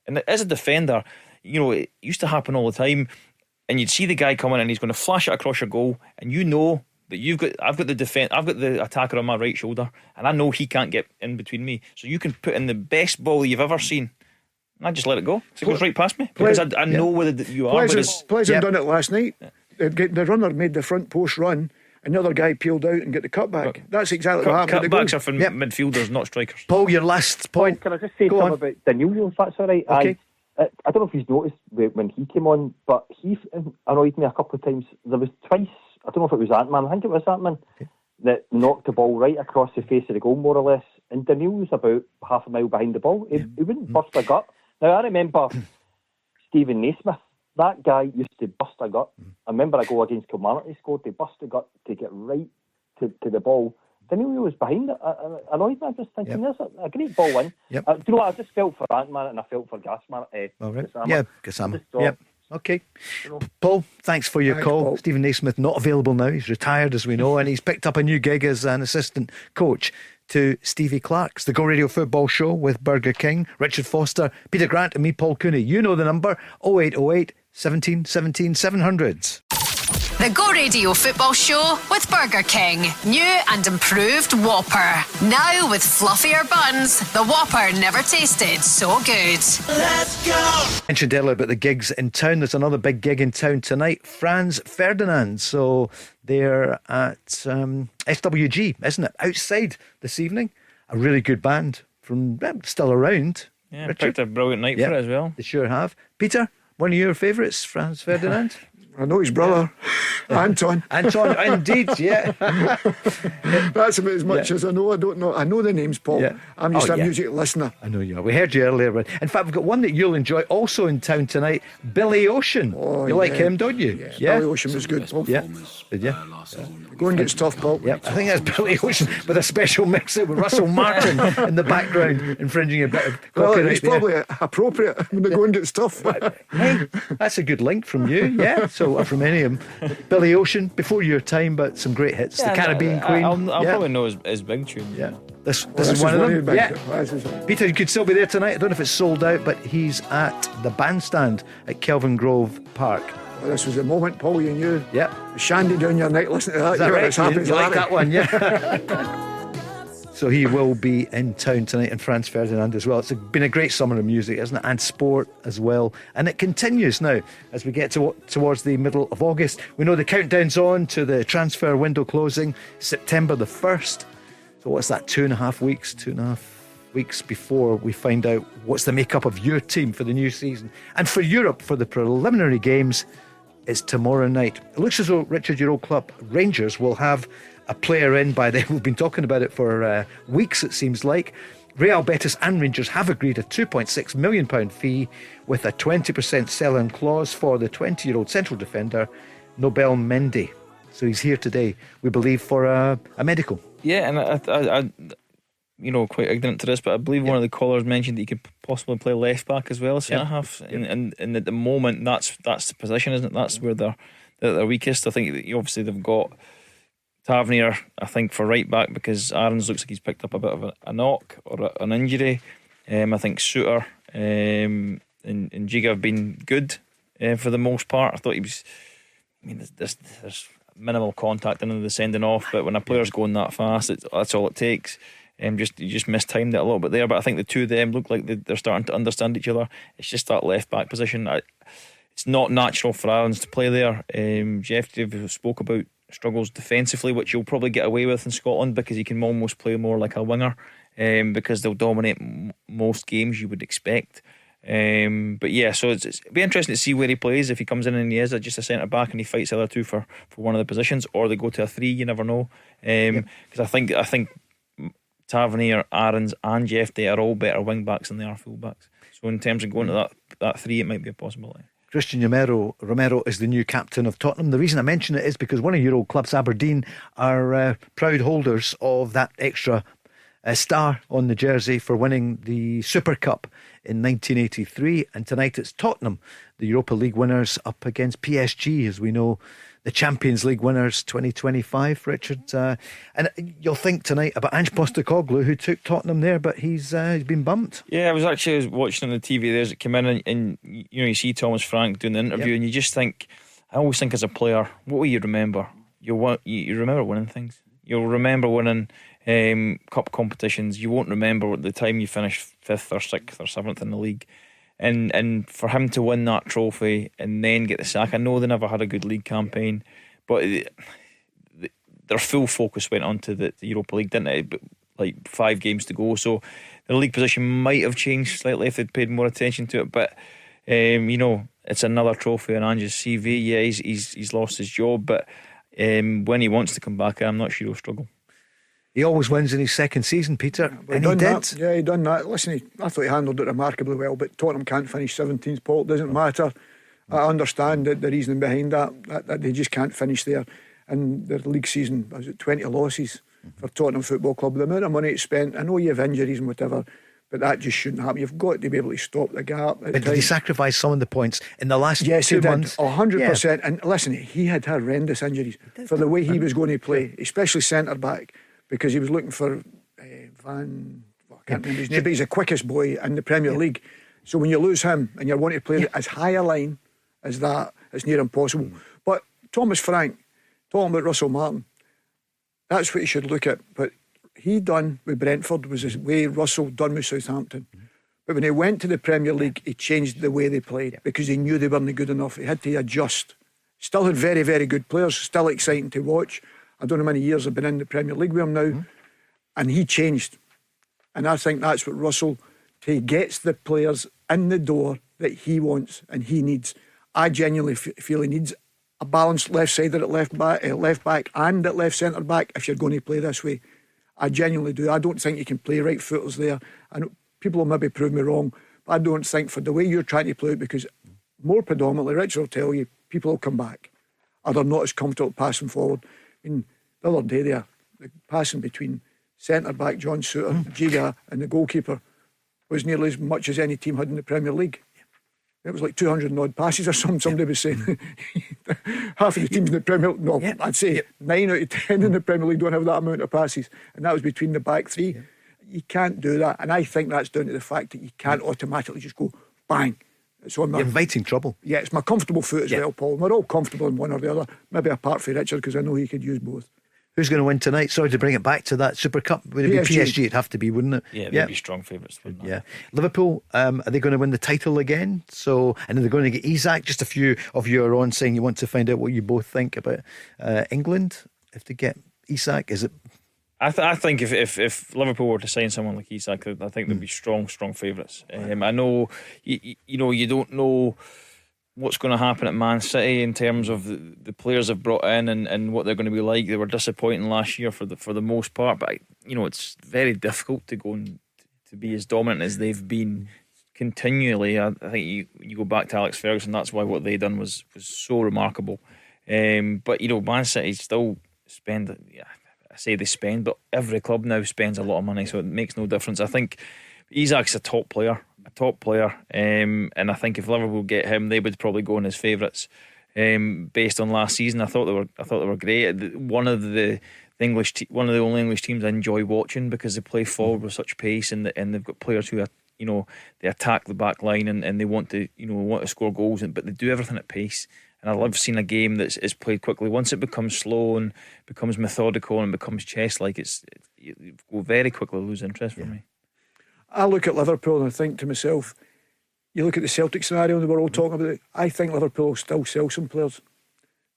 and as a defender, it used to happen all the time, and you'd see the guy coming and he's going to flash it across your goal, and that I've got the attacker on my right shoulder, and I know he can't get in between me. So you can put in the best ball you've ever seen, and I just let it go. So it goes right past me because I know where you are. Pleasant done it last night. The runner made the front post run, and the other guy peeled out and get the cutback. That's exactly what happened. Cutbacks are for midfielders, not strikers. Paul, your last point. Can I just say something about Danilo, if that's all right? Okay. I don't know if he's noticed when he came on, but he annoyed me a couple of times. There was twice, I don't know if it was Ant-Man, I think it was Ant-Man, that knocked the ball right across the face of the goal, more or less. And Danilo was about half a mile behind the ball. He wouldn't burst a gut. Now, I remember Stephen Naismith. That guy used to bust a gut. I remember a goal against Kilmarnock he scored. They bust a gut to get right to the ball. Danilo was behind it. I annoyed me. I'm just thinking, there's a great ball in. Do you know what? I just felt for Ant-Man and I felt for Gassama. Gassama. Yep. Okay. Paul, thanks for your call. Paul. Stephen Naismith not available now. He's retired, as we know, and he's picked up a new gig as an assistant coach to Stevie Clark's The Go Radio Football Show with Burger King, Richard Foster, Peter Grant and me, Paul Cooney. You know the number, 0808 17 17 700. The Go Radio Football Show with Burger King. New and improved Whopper. Now with fluffier buns. The Whopper never tasted so good. Let's go! Mentioned earlier about the gigs in town. There's another big gig in town tonight. Franz Ferdinand. So they're at SWG, isn't it? Outside this evening. A really good band from still around. Yeah, Richard? Picked a brilliant night for it as well. They sure have. Peter, one of your favourites, Franz Ferdinand? I know his brother, Anton. Anton, indeed, yeah. That's about as much as I know. I don't know. I know the names, Paul. Yeah. I'm just a music listener. I know you are. We heard you earlier. But in fact, we've got one that you'll enjoy also in town tonight. Billy Ocean. You like him, don't you? Yeah. Billy Ocean was good, Paul. Yeah. Did you? Going gets tough, Paul. Yeah. I think that's Billy Ocean with a special mix with Russell Martin in the background, infringing a bit of copyright. Well, it's probably appropriate when the going gets tough. Hey, that's a good link from you. Yeah. So from any of them, Billy Ocean before your time, but some great hits. The Caribbean Queen. I'll probably know his big tune. Yeah. This is one of them. Yeah. Peter, you could still be there tonight. I don't know if it's sold out, but he's at the bandstand at Kelvin Grove Park. Well, this was the moment, Paul, you knew. Yeah. Shandy down your neck, listen to that. Is that right? You like that one, yeah. So he will be in town tonight, and Franz Ferdinand as well. It's been a great summer of music, isn't it? And sport as well. And it continues now as we get towards the middle of August. We know the countdown's on to the transfer window closing, September the 1st. So what's that, 2.5 weeks? 2.5 weeks before we find out what's the makeup of your team for the new season. And for Europe, for the preliminary games, it's tomorrow night. It looks as though, Richard, your old club, Rangers, will have a player in by then. We've been talking about it for weeks, it seems like. Real Betis and Rangers have agreed a £2.6 million fee with a 20% sell-in clause for the 20-year-old central defender Nobel Mendy. So he's here today, we believe, for a medical. Yeah, and I quite ignorant to this, but I believe one of the callers mentioned that he could possibly play left back as well as centre half. And at the moment, that's the position, isn't it? That's where they're weakest. I think obviously they've got Tavernier, I think, for right back, because Aarons looks like he's picked up a bit of a knock or an injury. I think Suter and Giga have been good for the most part. I thought he was. I mean, there's minimal contact in the sending off, but when a player's going that fast, that's all it takes. You just mistimed it a little bit there, but I think the two of them look like they're starting to understand each other. It's just that left back position. It's not natural for Aarons to play there. Jeff spoke about struggles defensively, which you'll probably get away with in Scotland because he can almost play more like a winger, because they'll dominate most games you would expect. But yeah, so it'll be interesting to see where he plays. If he comes in and he is just a centre back and he fights the other two for one of the positions, or they go to a three, you never know. Because I think Tavernier, Aarons and Jeff Day are all better wing backs than they are full backs. So in terms of going to that three, it might be a possibility. Christian Romero is the new captain of Tottenham. The reason I mention it is because one of your old clubs, Aberdeen, are proud holders of that extra star on the jersey for winning the Super Cup in 1983. And tonight it's Tottenham, the Europa League winners, up against PSG, as we know, the Champions League winners 2025, Richard. And you'll think tonight about Ange Postecoglou, who took Tottenham there, but he's been bumped. Yeah, I was watching on the TV there as it came in, and you see Thomas Frank doing the interview, and you just think, I always think as a player, what will you remember? You remember winning things. You'll remember winning cup competitions. You won't remember the time you finished 5th or 6th or 7th in the league. And for him to win that trophy and then get the sack, I know they never had a good league campaign, but their full focus went on to the Europa League, didn't it? But like 5 games to go, so their league position might have changed slightly if they'd paid more attention to it. But it's another trophy on Ange's CV. Yeah, he's lost his job, but when he wants to come back, I'm not sure he'll struggle. He always wins in his second season, Peter, and he did. Yeah, he done that. Listen, I thought he handled it remarkably well, but Tottenham can't finish 17th, Paul. It doesn't matter. I understand the reasoning behind that they just can't finish there. And their league season, was it 20 losses for Tottenham Football Club? The amount of money it's spent, I know you have injuries and whatever, but that just shouldn't happen. You've got to be able to stop the gap. But did he sacrifice some of the points in the last 2 months? 100%. And listen, he had horrendous injuries for the way he was going to play, especially centre back, because he was looking for I can't remember his name, but he's the quickest boy in the Premier League. So when you lose him and you want to play as high a line as that, it's near impossible. But Thomas Frank, talking about Russell Martin, that's what you should look at. But he done with Brentford was the way Russell done with Southampton. But when he went to the Premier League, he changed the way they played because he knew they weren't good enough. He had to adjust. Still had very, very good players, still exciting to watch. I don't know how many years I've been in the Premier League with him now. And he changed. And I think that's what Russell, he gets the players in the door that he wants and he needs. I genuinely feel he needs a balanced left sider at left back and at left centre back if you're going to play this way. I genuinely do. I don't think you can play right footers there. I know people will maybe prove me wrong, but I don't think for the way you're trying to play it, because more predominantly, Richard will tell you, people will come back. Or they're not as comfortable passing forward. I mean, the other day there, the passing between centre back John Suter, Giga and the goalkeeper was nearly as much as any team had in the Premier League. It was like 200 and odd passes or something. Somebody was saying half of the teams in the Premier League, I'd say 9 out of 10 in the Premier League don't have that amount of passes, and that was between the back three. You can't do that, and I think that's down to the fact that you can't automatically just go bang. It's on my, you're inviting trouble. Yeah, it's my comfortable foot as well, Paul. We're all comfortable in one or the other, maybe apart from Richard, because I know he could use both. Who's going to win tonight? Sorry to bring it back to that Super Cup. Would it be PSG? It'd have to be, wouldn't it? Yeah, they'd be strong favourites. Yeah. Liverpool, are they going to win the title again? So, and are they going to get Isak? Just a few of you are on saying you want to find out what you both think about England. If they get Isak, is it? I think if Liverpool were to sign someone like Isak, I think they'd be strong favourites. I know you don't know what's going to happen at Man City in terms of the players they've brought in and what they're going to be like. They were disappointing last year for the most part, but it's very difficult to go and be as dominant as they've been continually. I think you go back to Alex Ferguson, that's why what they done was so remarkable. But Man City still spend, I say they spend, but every club now spends a lot of money, so it makes no difference. I think Isak's a top player, and I think if Liverpool get him, they would probably go in as favourites. Based on last season, I thought they were great. One of the only English teams I enjoy watching, because they play forward with such pace, and they've got players who are, they attack the back line and they want to score goals, but they do everything at pace. And I love seeing a game that is played quickly. Once it becomes slow and becomes methodical and becomes chess-like, you will very quickly lose interest for me. I look at Liverpool and I think to myself, you look at the Celtic scenario and we're all talking about it, I think Liverpool will still sell some players.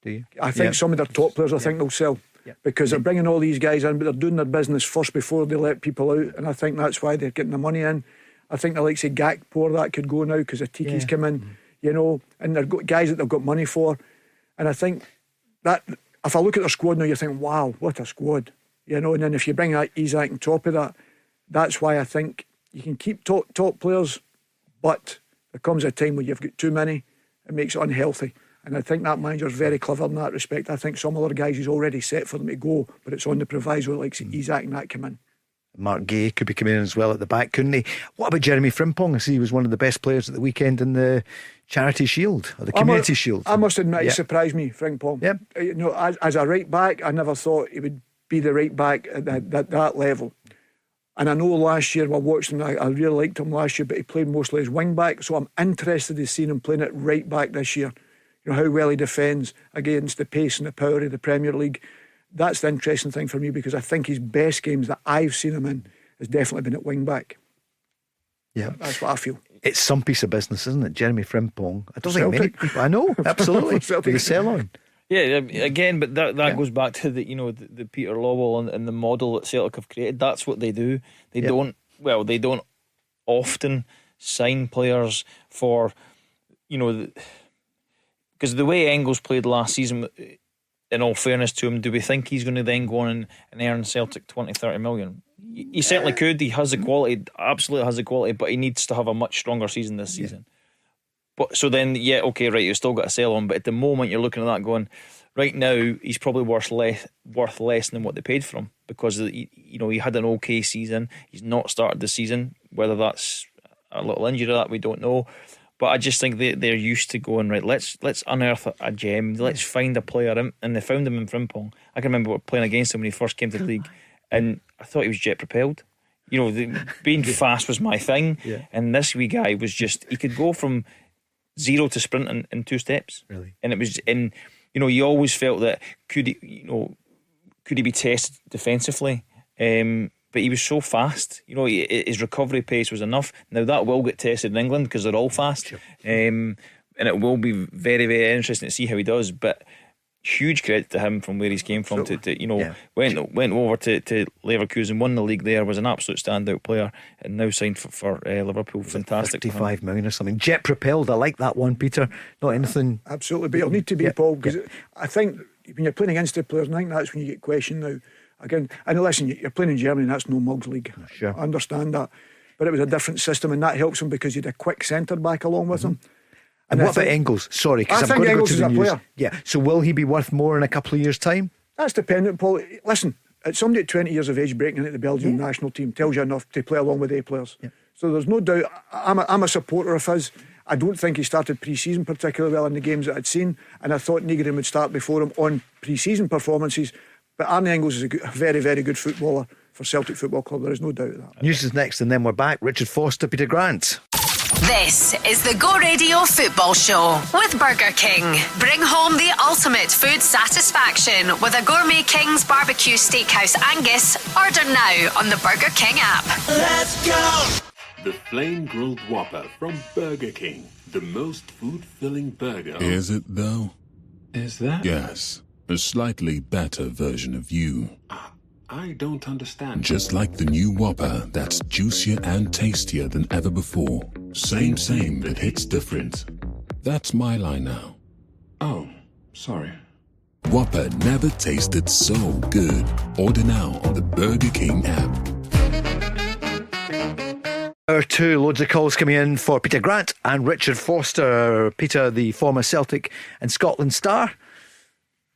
Do you? I think some of their top players, I think they'll sell. Because they're bringing all these guys in, but they're doing their business first before they let people out, and I think that's why they're getting the money in. I think the likes of Gakpo, that could go now because the Tiki's come in, and they've got guys that they've got money for. And I think that if I look at their squad now, you think, wow, what a squad, and then if you bring that Isak on top of that, that's why I think you can keep top players, but there comes a time when you've got too many, it makes it unhealthy. And I think that manager's very clever in that respect. I think some other guys he's already set for them to go, but it's on the proviso like Isak and that come in. Mark Gay could be coming in as well at the back, couldn't he? What about Jeremy Frimpong? I see he was one of the best players at the weekend in the Charity Shield, or the Community Shield. I must admit, he surprised me, Frimpong. Yeah. As a right back, I never thought he would be the right back at that level. And I know last year, I watched him, I really liked him last year, but he played mostly as wing back, so I'm interested in seeing him playing at right back this year. How well he defends against the pace and the power of the Premier League. That's the interesting thing for me, because I think his best games that I've seen him in has definitely been at wing back. Yeah, that's what I feel. It's some piece of business, isn't it? Jeremy Frimpong. I don't think many people. I know, absolutely. The sell on. Yeah, again, but that goes back to the Peter Lawwell and the model that Celtic have created. That's what they do. They don't often sign players for because the way Engels played last season, in all fairness to him, do we think he's going to then go on and earn Celtic 20-30 million? He certainly could. He has the quality, absolutely has the quality, but he needs to have a much stronger season this season. But so then, you've still got to sell on. But at the moment, you're looking at that going, right now, he's probably worth less than what they paid for him, because he had an okay season. He's not started the season. Whether that's a little injury or that, we don't know. But I just think they're used to going, right, let's unearth a gem, let's find a player, and they found him in Frimpong. I can remember playing against him when he first came to the league, and I thought he was jet propelled. Being fast was my thing, and this wee guy was just, he could go from 0 to sprint in 2 steps. Really? And it was you always felt that could he be tested defensively? But he was so fast, his recovery pace was enough. Now that will get tested in England because they're all fast, sure. And it will be very, very interesting to see how he does. But huge credit to him from where he's came from. Went over to Leverkusen, won the league there, was an absolute standout player, and now signed for Liverpool. Fantastic. 55 million or something. Jet propelled. I like that one, Peter. Not anything. Absolutely, but it'll need to be Paul, because I think when you're playing against the players, I think that's when you get questioned now. Again, and listen, you're playing in Germany, and that's no mugs league. Sure. I understand that, but it was a different system, and that helps him because you had a quick centre back along with him. And what about Engels? Sorry, because I I'm think going to go Engels to is the a news. player. Yeah. So will he be worth more in a couple of years' time? That's dependent, Paul. Listen, somebody at 20 years of age breaking into the Belgian national team tells you enough to play along with A players. Yeah. So there's no doubt. I'm a supporter of his. I don't think he started pre-season particularly well in the games that I'd seen, and I thought Nygren would start before him on pre-season performances. But Arne Engels is a very, very good footballer for Celtic Football Club. There is no doubt of that. News is next, and then we're back. Richard Foster, Peter Grant. This is the Go Radio Football Show with Burger King. Bring home the ultimate food satisfaction with a Gourmet King's Barbecue Steakhouse Angus. Order now on the Burger King app. Let's go! The Flame Grilled Whopper from Burger King. The most food-filling burger. Is it, though? Is that? Yes. A slightly better version of you. I don't understand. Just like the new Whopper that's juicier and tastier than ever before. Same, but hits different. That's my line now. Oh, sorry. Whopper never tasted so good. Order now on the Burger King app. Hour two, loads of calls coming in for Peter Grant and Richard Foster. Peter, the former Celtic and Scotland star,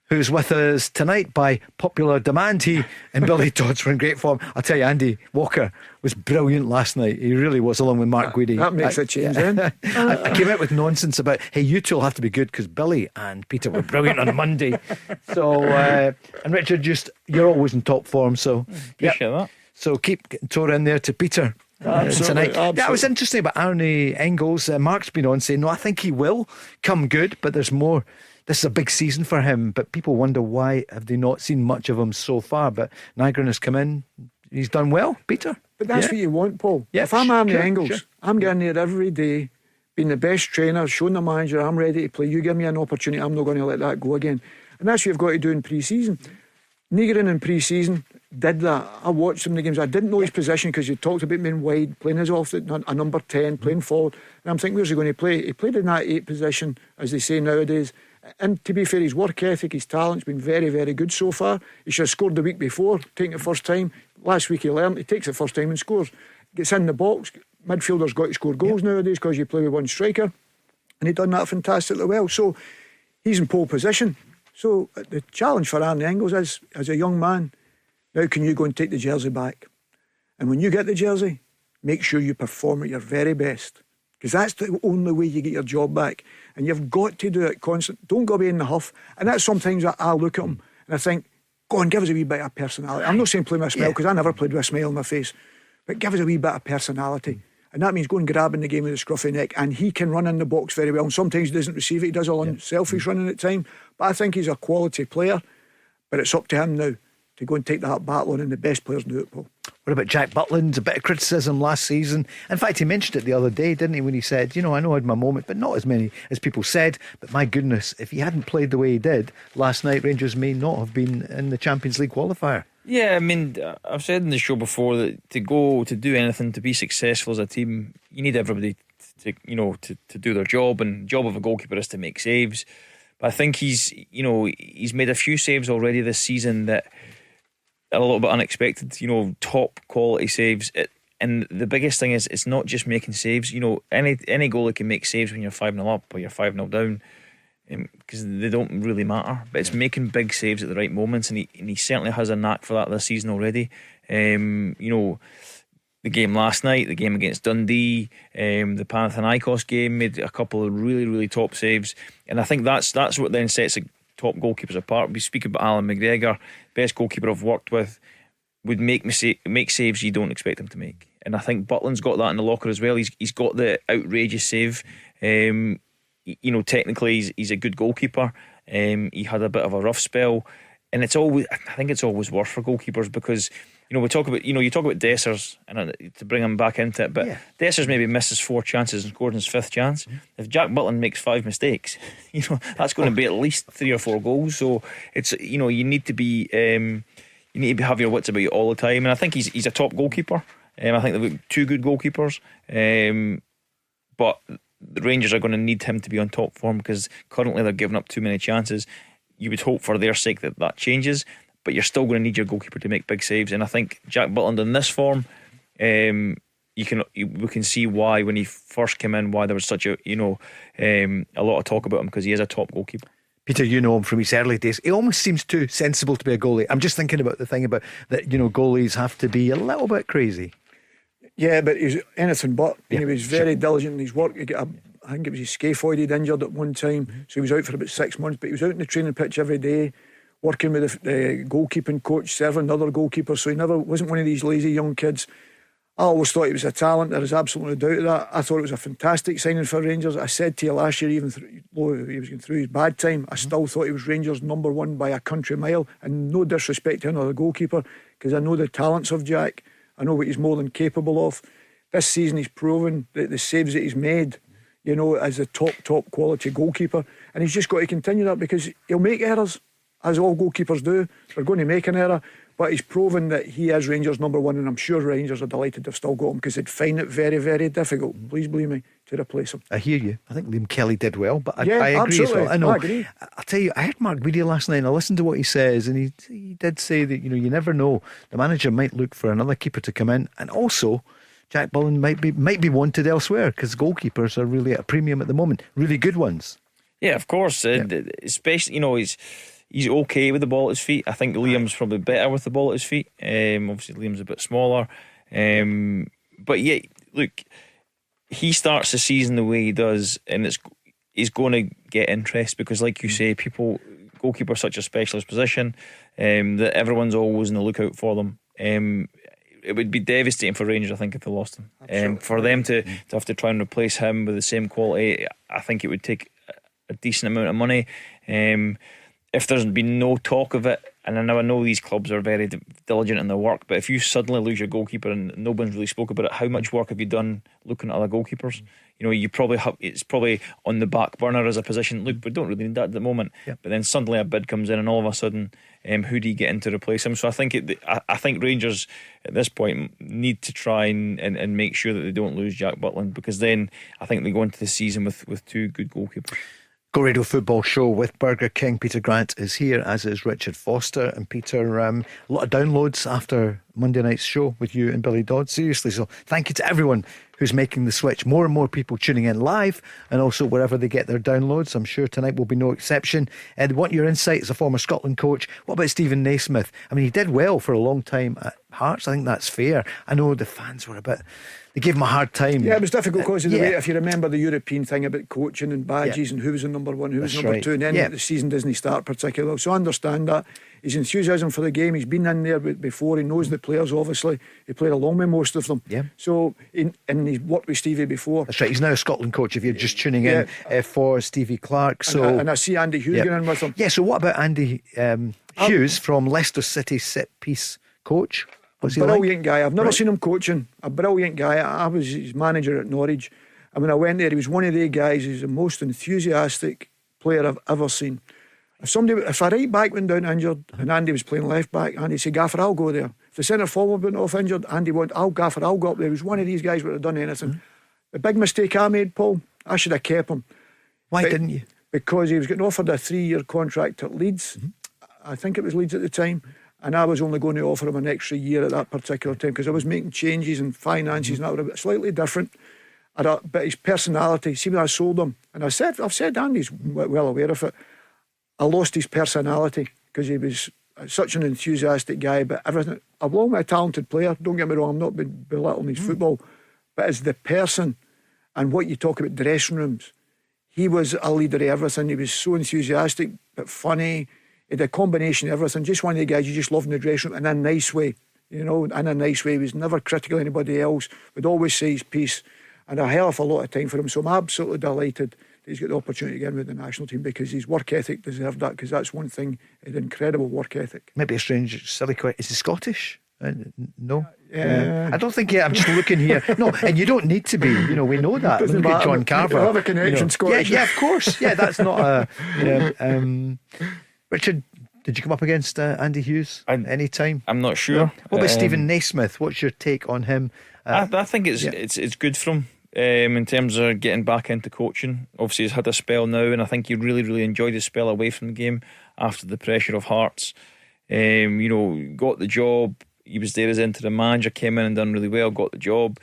who's with us tonight by popular demand. He and Billy Dodds were in great form. I'll tell you, Andy Walker was brilliant last night. He really was, along with Mark Guidi. That makes a change then. I came out with nonsense about, hey, you two will have to be good because Billy and Peter were brilliant on a Monday. So, and Richard, you're always in top form. So, Appreciate that. So keep getting tore in there to Peter. Absolutely. Yeah, it was interesting about Arnie Engels. Mark's been on saying, no, I think he will come good, but there's more. This is a big season for him, but people wonder why have they not seen much of him so far. But Nygren has come in. He's done well, Peter. But that's what you want, Paul. Yeah, if I'm Arnie Engels, sure. I'm getting there every day, being the best trainer, showing the manager I'm ready to play. You give me an opportunity, I'm not going to let that go again. And that's what you've got to do in pre-season. Nygren in pre-season did that. I watched him in the games. I didn't know his position because you talked about being wide, playing as off a number 10, playing forward. And I'm thinking, where's he going to play? He played in that 8 position, as they say nowadays. And to be fair, his work ethic, his talent's been very, very good so far. He should have scored the week before, taking it first time. Last week he learned, he takes it first time and scores. Gets in the box. Midfielders got to score goals nowadays because you play with one striker. And he done that fantastically well. So he's in pole position. So the challenge for Arnie Engels is, as a young man, now can you go and take the jersey back? And when you get the jersey, make sure you perform at your very best. Because that's the only way you get your job back. And you've got to do it constant. Don't go away in the huff. And that's sometimes I look at him and I think, go on, give us a wee bit of personality. I'm not saying play with a smile because I never played with a smile on my face. But give us a wee bit of personality. And that means going grabbing the game with the scruffy neck. And he can run in the box very well. And sometimes he doesn't receive it. He does all unselfish running at time. But I think he's a quality player. But it's up to him now to go and take that battle on, and the best players do it, Paul. What about Jack Butland? A bit of criticism last season. In fact, he mentioned it the other day, didn't he, when he said, I know I had my moment, but not as many as people said. But my goodness, if he hadn't played the way he did last night, Rangers may not have been in the Champions League qualifier. Yeah, I mean, I've said in the show before that to do anything, to be successful as a team, you need everybody to do their job, and the job of a goalkeeper is to make saves. But I think he's made a few saves already this season that are a little bit unexpected, top quality saves. And the biggest thing is it's not just making saves. Any goalie can make saves when you're 5-0 up or you're 5-0 down, because they don't really matter. But it's making big saves at the right moments, and he certainly has a knack for that this season already. The game last night, the game against Dundee, the Panathinaikos game, made a couple of really, really top saves. And I think that's what then sets top goalkeepers apart. We speak about Alan McGregor, best goalkeeper I've worked with, would make saves you don't expect him to make. And I think Butland's got that in the locker as well. He's got the outrageous save. Technically he's a good goalkeeper. He had a bit of a rough spell, and I think it's always worse for goalkeepers because we talk about you talk about Dessers, and to bring him back into it, but Dessers maybe misses 4 chances and scored his 5th chance. If Jack Butland makes 5 mistakes, that's going to be at least 3 or 4 goals. So it's you need to be have your wits about you all the time, and I think he's a top goalkeeper. I think they've got 2 good goalkeepers, but the Rangers are going to need him to be on top form because currently they're giving up too many chances. You would hope for their sake that changes, but you're still going to need your goalkeeper to make big saves. And I think Jack Butland in this form, we can see why when he first came in, why there was such a lot of talk about him, because he is a top goalkeeper. Peter, you know him from his early days. He almost seems too sensible to be a goalie. I'm just thinking about the thing about that, goalies have to be a little bit crazy. Yeah, but he's anything but. And he was very diligent in his work. I think it was his scaphoid he'd injured at one time, so he was out for about 6 months. But he was out in the training pitch every day, working with the goalkeeping coach, serving other goalkeepers. So he never wasn't one of these lazy young kids. I always thought he was a talent. There is absolutely no doubt of that. I thought it was a fantastic signing for Rangers. I said to you last year, even though he was going through his bad time, I still thought he was Rangers' number 1 by a country mile. And no disrespect to another goalkeeper, because I know the talents of Jack. I know what he's more than capable of. This season he's proven that the saves that he's made, as a top quality goalkeeper. And he's just got to continue that, because he'll make errors, as all goalkeepers do. They're going to make an error. But he's proven that he is Rangers' number 1, and I'm sure Rangers are delighted they've still got him, because they'd find it very, very difficult, please believe me, to replace him. I hear you. I think Liam Kelly did well, but I agree absolutely. as well. I know. I agree. I'll tell you, I heard Mark Guidi last night and I listened to what he says, and he did say that you never know, the manager might look for another keeper to come in, and also Jack Butland might be wanted elsewhere, because goalkeepers are really at a premium at the moment. Really good ones. Yeah, of course. Especially, he's okay with the ball at his feet. I think Liam's probably better with the ball at his feet. Obviously, Liam's a bit smaller. But yeah, look, he starts the season the way he does, and he's going to get interest because, like you say, goalkeeper is such a specialist position that everyone's always on the lookout for them. It would be devastating for Rangers, I think, if they lost him. For them to have to try and replace him with the same quality, I think it would take a decent amount of money. If there's been no talk of it, and I know these clubs are very diligent in their work, but if you suddenly lose your goalkeeper and no one's really spoke about it, how much work have you done looking at other goalkeepers? You probably it's probably on the back burner as a position. Look, we don't really need that at the moment. But then suddenly a bid comes in, and all of a sudden, who do you get in to replace him? So I think Rangers at this point need to try and make sure that they don't lose Jack Butland, because then I think they go into the season with two good goalkeepers. Go Radio Football Show with Burger King. Peter Grant is here, as is Richard Foster. And Peter, a lot of downloads after Monday night's show with you and Billy Dodd. Seriously, so thank you to everyone who's making the switch. More and more people tuning in live, and also wherever they get their downloads. I'm sure tonight will be no exception. And want your insight as a former Scotland coach. What about Stephen Naismith? I mean, he did well for a long time at Hearts. I think that's fair. I know the fans were they gave him a hard time. Yeah, it was difficult because of the way, if you remember the European thing about coaching and badges and who was the number one, who was number two, and then the season doesn't start particularly. So I understand that. His enthusiasm for the game, he's been in there before, he knows the players obviously, he played along with most of them. So and he's worked with Stevie before. That's right, he's now a Scotland coach if you're just tuning in for Stevie Clark. So and I see Andy Hughes going in with him. Yeah, so what about Andy Hughes from Leicester City set piece coach? A brilliant guy. I've never seen him coaching. A brilliant guy. I was his manager at Norwich, and when I went there, he was one of the guys. He's the most enthusiastic player I've ever seen. If a right back went down injured and Andy was playing left back, Andy said, "Gaffer, I'll go there." If the centre forward went off injured, Andy went, "I'll go up there." He was one of these guys who would have done anything. The big mistake I made, Paul, I should have kept him. Why didn't you? Because he was getting offered a 3-year contract at Leeds. I think it was Leeds at the time. And I was only going to offer him an extra year at that particular time because I was making changes and finances and that were slightly different. But his personality, see when I sold him, and I've said Andy's well aware of it, I lost his personality because he was such an enthusiastic guy, but everything, along with a talented player, don't get me wrong, I'm not belittling his football, but as the person and what you talk about dressing rooms, he was a leader of everything. He was so enthusiastic but funny. He had a combination of everything. Just one of the guys you just love in the dressing room in a nice way. In a nice way. He was never critical of anybody else. Would always say his piece. And a hell of a lot of time for him. So I'm absolutely delighted that he's got the opportunity again with the national team, because his work ethic deserved that, because that's one thing. He had incredible work ethic. Maybe a strange, silly question. Is he Scottish? No. I don't think. I'm just looking here. No, and you don't need to be. We know that. Look at John Carver. I have a connection, Scottish. Yeah, of course. Yeah, that's not a. Richard, did you come up against Andy Hughes any time? I'm not sure. What about Stephen Naismith? What's your take on him? I think it's good for him in terms of getting back into coaching. Obviously, he's had a spell now, and I think he really, really enjoyed his spell away from the game after the pressure of Hearts. Got the job. He was there as interim manager, came in and done really well. Got the job.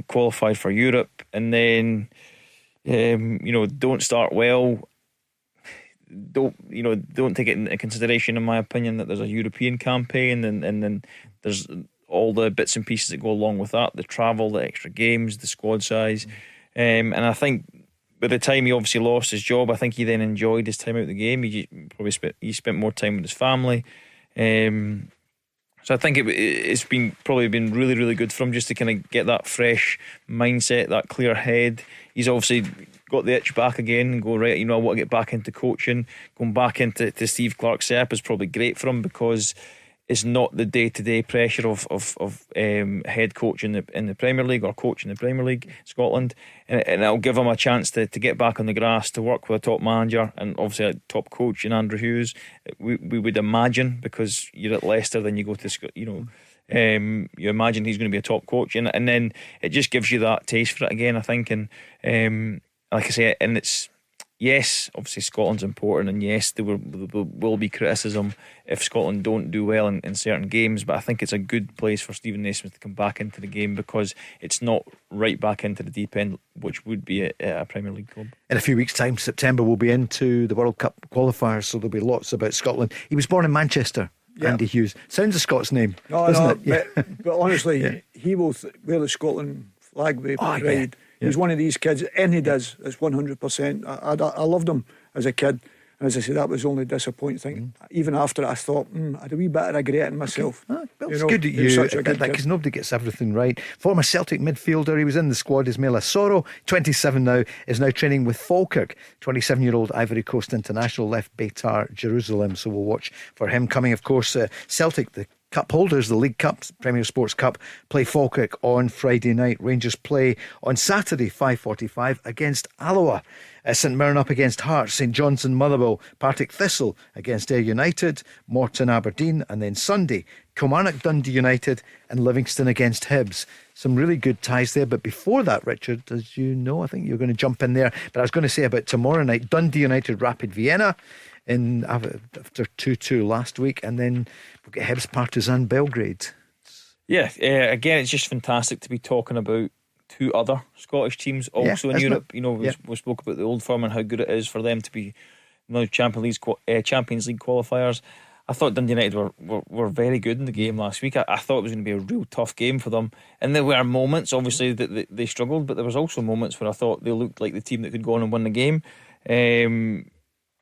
Qualified for Europe, and then don't start well. Don't take it into consideration, in my opinion, that there's a European campaign and then there's all the bits and pieces that go along with that, the travel, the extra games, the squad size, and I think by the time he obviously lost his job, I think he then enjoyed his time out of the game. He spent more time with his family, so I think it's probably been really, really good for him just to kind of get that fresh mindset, that clear head. He's obviously got the itch back again and go, right, I want to get back into coaching. Going back into Steve Clarke's setup is probably great for him, because it's not the day-to-day pressure of head coach in the Premier League or coach in the Premier League Scotland, and it'll give him a chance to get back on the grass, to work with a top manager and obviously a top coach in Andrew Hughes. We would imagine, because you're at Leicester, then you go to you imagine he's going to be a top coach, and then it just gives you that taste for it again, I think. And like I say, and it's yes, obviously Scotland's important, and yes, there will be criticism if Scotland don't do well in certain games, but I think it's a good place for Stephen Naismith to come back into the game, because it's not right back into the deep end, which would be a Premier League club. In a few weeks' time, September, we'll be into the World Cup qualifiers, so there'll be lots about Scotland. He was born in Manchester, Andy Hughes. Sounds a Scots name, doesn't it? But honestly, he will wear the Scotland flag with pride. He was one of these kids, and he does. It's 100%. I loved him as a kid, and as I say, that was the only disappointing thing. Even after it, I thought, I had a wee bit of regret in myself. Well, it's good that you admit that, because nobody gets everything right. Former Celtic midfielder, he was in the squad as Mela Soro, 27 now, is now training with Falkirk. 27-year-old Ivory Coast international left Beitar Jerusalem, so we'll watch for him coming. Of course, Celtic, the Cup holders, the League Cup, Premier Sports Cup, play Falkirk on Friday night. Rangers play on Saturday 5:45 against Alloa. St Mirren up against Hearts, St John's and Motherwell, Partick Thistle against Ayr United, Morton Aberdeen, and then Sunday Kilmarnock Dundee United and Livingston against Hibs. Some really good ties there, but before that, Richard, as you know, I think you're going to jump in there, but I was going to say about tomorrow night, Dundee United Rapid Vienna after 2-2 last week, and then we'll get Hibs Partizan Belgrade. Again, it's just fantastic to be talking about two other Scottish teams also in Europe. We spoke about the Old Firm and how good it is for them to be Champions League qualifiers. I thought Dundee United were very good in the game last week. I thought it was going to be a real tough game for them, and there were moments obviously that they struggled, but there was also moments where I thought they looked like the team that could go on and win the game.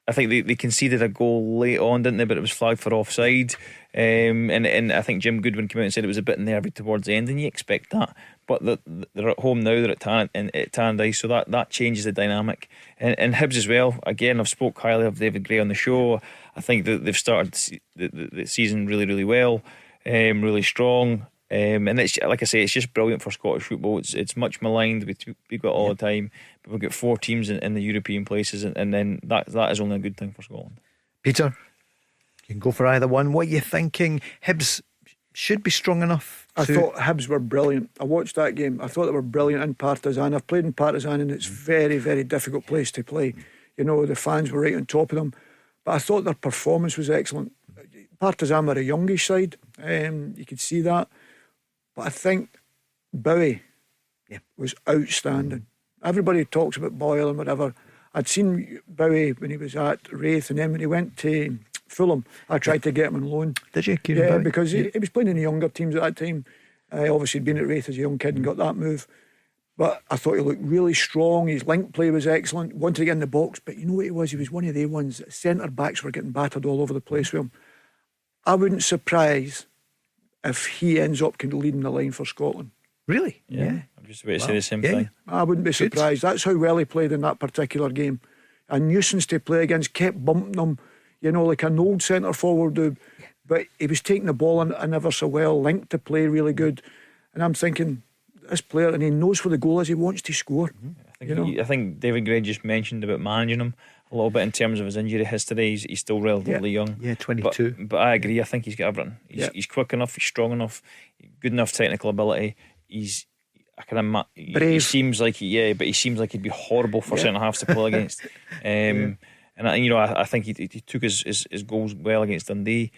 I think they conceded a goal late on, didn't they? But it was flagged for offside. And I think Jim Goodwin came out and said it was a bit nervy towards the end, and you expect that. But they're at home now, they're at Tannadice, so that changes the dynamic. And Hibs as well. Again, I've spoke highly of David Gray on the show. I think that they've started the season really, really well, really strong. And it's, like I say, it's just brilliant for Scottish football. It's much maligned. We speak about it all the time, but we've got 4 teams in the European places, and then that is only a good thing for Scotland. Peter, you can go for either one. What are you thinking? Hibs should be strong enough. I thought Hibs were brilliant. I watched that game. I thought they were brilliant in Partizan. I've played in Partizan, and it's very, very difficult place to play. The fans were right on top of them, but I thought their performance was excellent. Partizan were a youngish side. You could see that. But I think Bowie was outstanding. Everybody talks about Boyle and whatever. I'd seen Bowie when he was at Wraith, and then when he went to Fulham, I tried to get him on loan. Did you? Yeah, because he was playing in the younger teams at that time. Obviously he'd been at Wraith as a young kid and got that move. But I thought he looked really strong. His link play was excellent. Wanted to get in the box, but you know what he was? He was one of the ones. Centre backs were getting battered all over the place with him. I wouldn't surprise if he ends up kind of leading the line for Scotland. Really? Yeah. I'm just about to say the same thing. I wouldn't be surprised. That's how well he played in that particular game. A nuisance to play against, kept bumping them, like an old centre forward do. But he was taking the ball and ever so well, linked to play really good. And I'm thinking, this player, and he knows where the goal is, he wants to score. I think David Gray just mentioned about managing him a little bit in terms of his injury history. He's still relatively young. Yeah, 22. But I agree. I think he's got everything. He's quick enough. He's strong enough. Good enough technical ability. Brave. He seems like he seems like he'd be horrible for centre halves to play against. And I think he took his goals well against Dundee.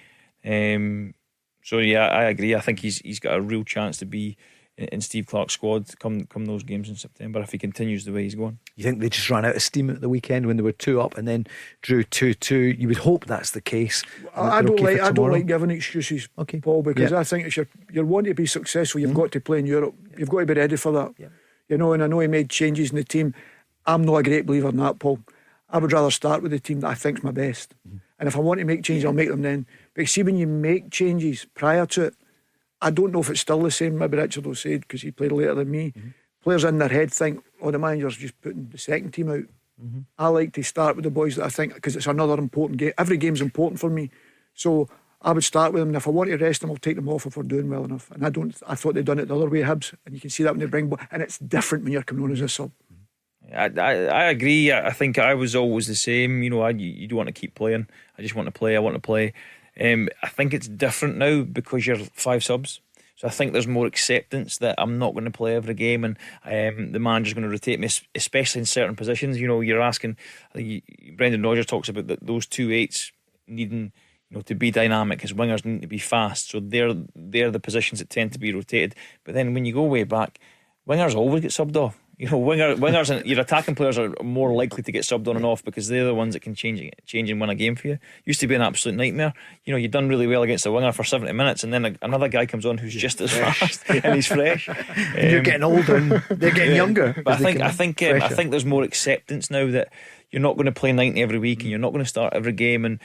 So I agree. I think he's got a real chance to be in Steve Clarke's squad come those games in September if he continues the way he's going. You think they just ran out of steam at the weekend when they were 2 up and then drew 2-2? You would hope that's the case. I don't like giving excuses, Paul, because I think if you're wanting to be successful, you've got to play in Europe. You've got to be ready for that. And I know he made changes in the team. I'm not a great believer in that, Paul. I would rather start with the team that I think's my best. And if I want to make changes, I'll make them then. But see, when you make changes prior to it, I don't know if it's still the same. Maybe Richard will say, because he played later than me. Players in their head think, the manager's just putting the second team out. I like to start with the boys that I think, because it's another important game. Every game's important for me. So I would start with them, and if I want to rest them, I'll take them off if we're doing well enough. And I thought they'd done it the other way, Hibs. And you can see that when they bring, and it's different when you're coming on as a sub. I agree. I think I was always the same. You don't want to keep playing. I just want to play. I want to play. I think it's different now because you're 5 subs. So I think there's more acceptance that I'm not going to play every game, and the manager's going to rotate me, especially in certain positions. You know, you're asking, Brendan Rodgers talks about that those 2/8s needing, you know, to be dynamic, because wingers need to be fast. So they're the positions that tend to be rotated. But then when you go way back, wingers always get subbed off. You know, wingers and your attacking players are more likely to get subbed on and off, because they're the ones that can change and win a game for you. Used to be an absolute nightmare. You know, you've done really well against a winger for 70 minutes, and then another guy comes on who's just as fast and he's fresh. You're getting older and they're getting younger. But I think there's more acceptance now that you're not going to play 90 every week, and you're not going to start every game, and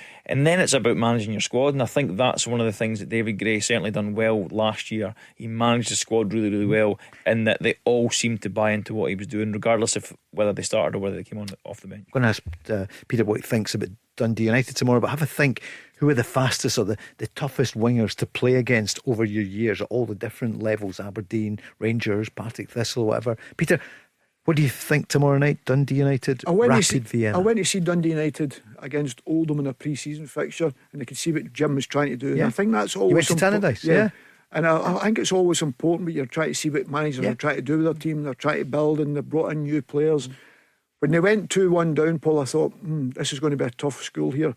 then it's about managing your squad. And I think that's one of the things that David Gray certainly done well last year. He managed the squad really, really well, in that they all seemed to buy into what he was doing, regardless of whether they started or whether they came on off the bench. I'm going to ask Peter what he thinks about Dundee United tomorrow, but have a think, who are the fastest or the toughest wingers to play against over your years at all the different levels, Aberdeen, Rangers, Partick Thistle, whatever. Peter, what do you think tomorrow night? Dundee United, Rapid Vienna. I went to see Dundee United against Oldham in a pre-season fixture, and I could see what Jim was trying to do. And I think that's always. You went to Tannadice, yeah. And I think it's always important, but you're trying to see what managers are trying to do with their team. They're trying to build, and they've brought in new players. When they went 2-1 down, Paul, I thought, this is going to be a tough school here.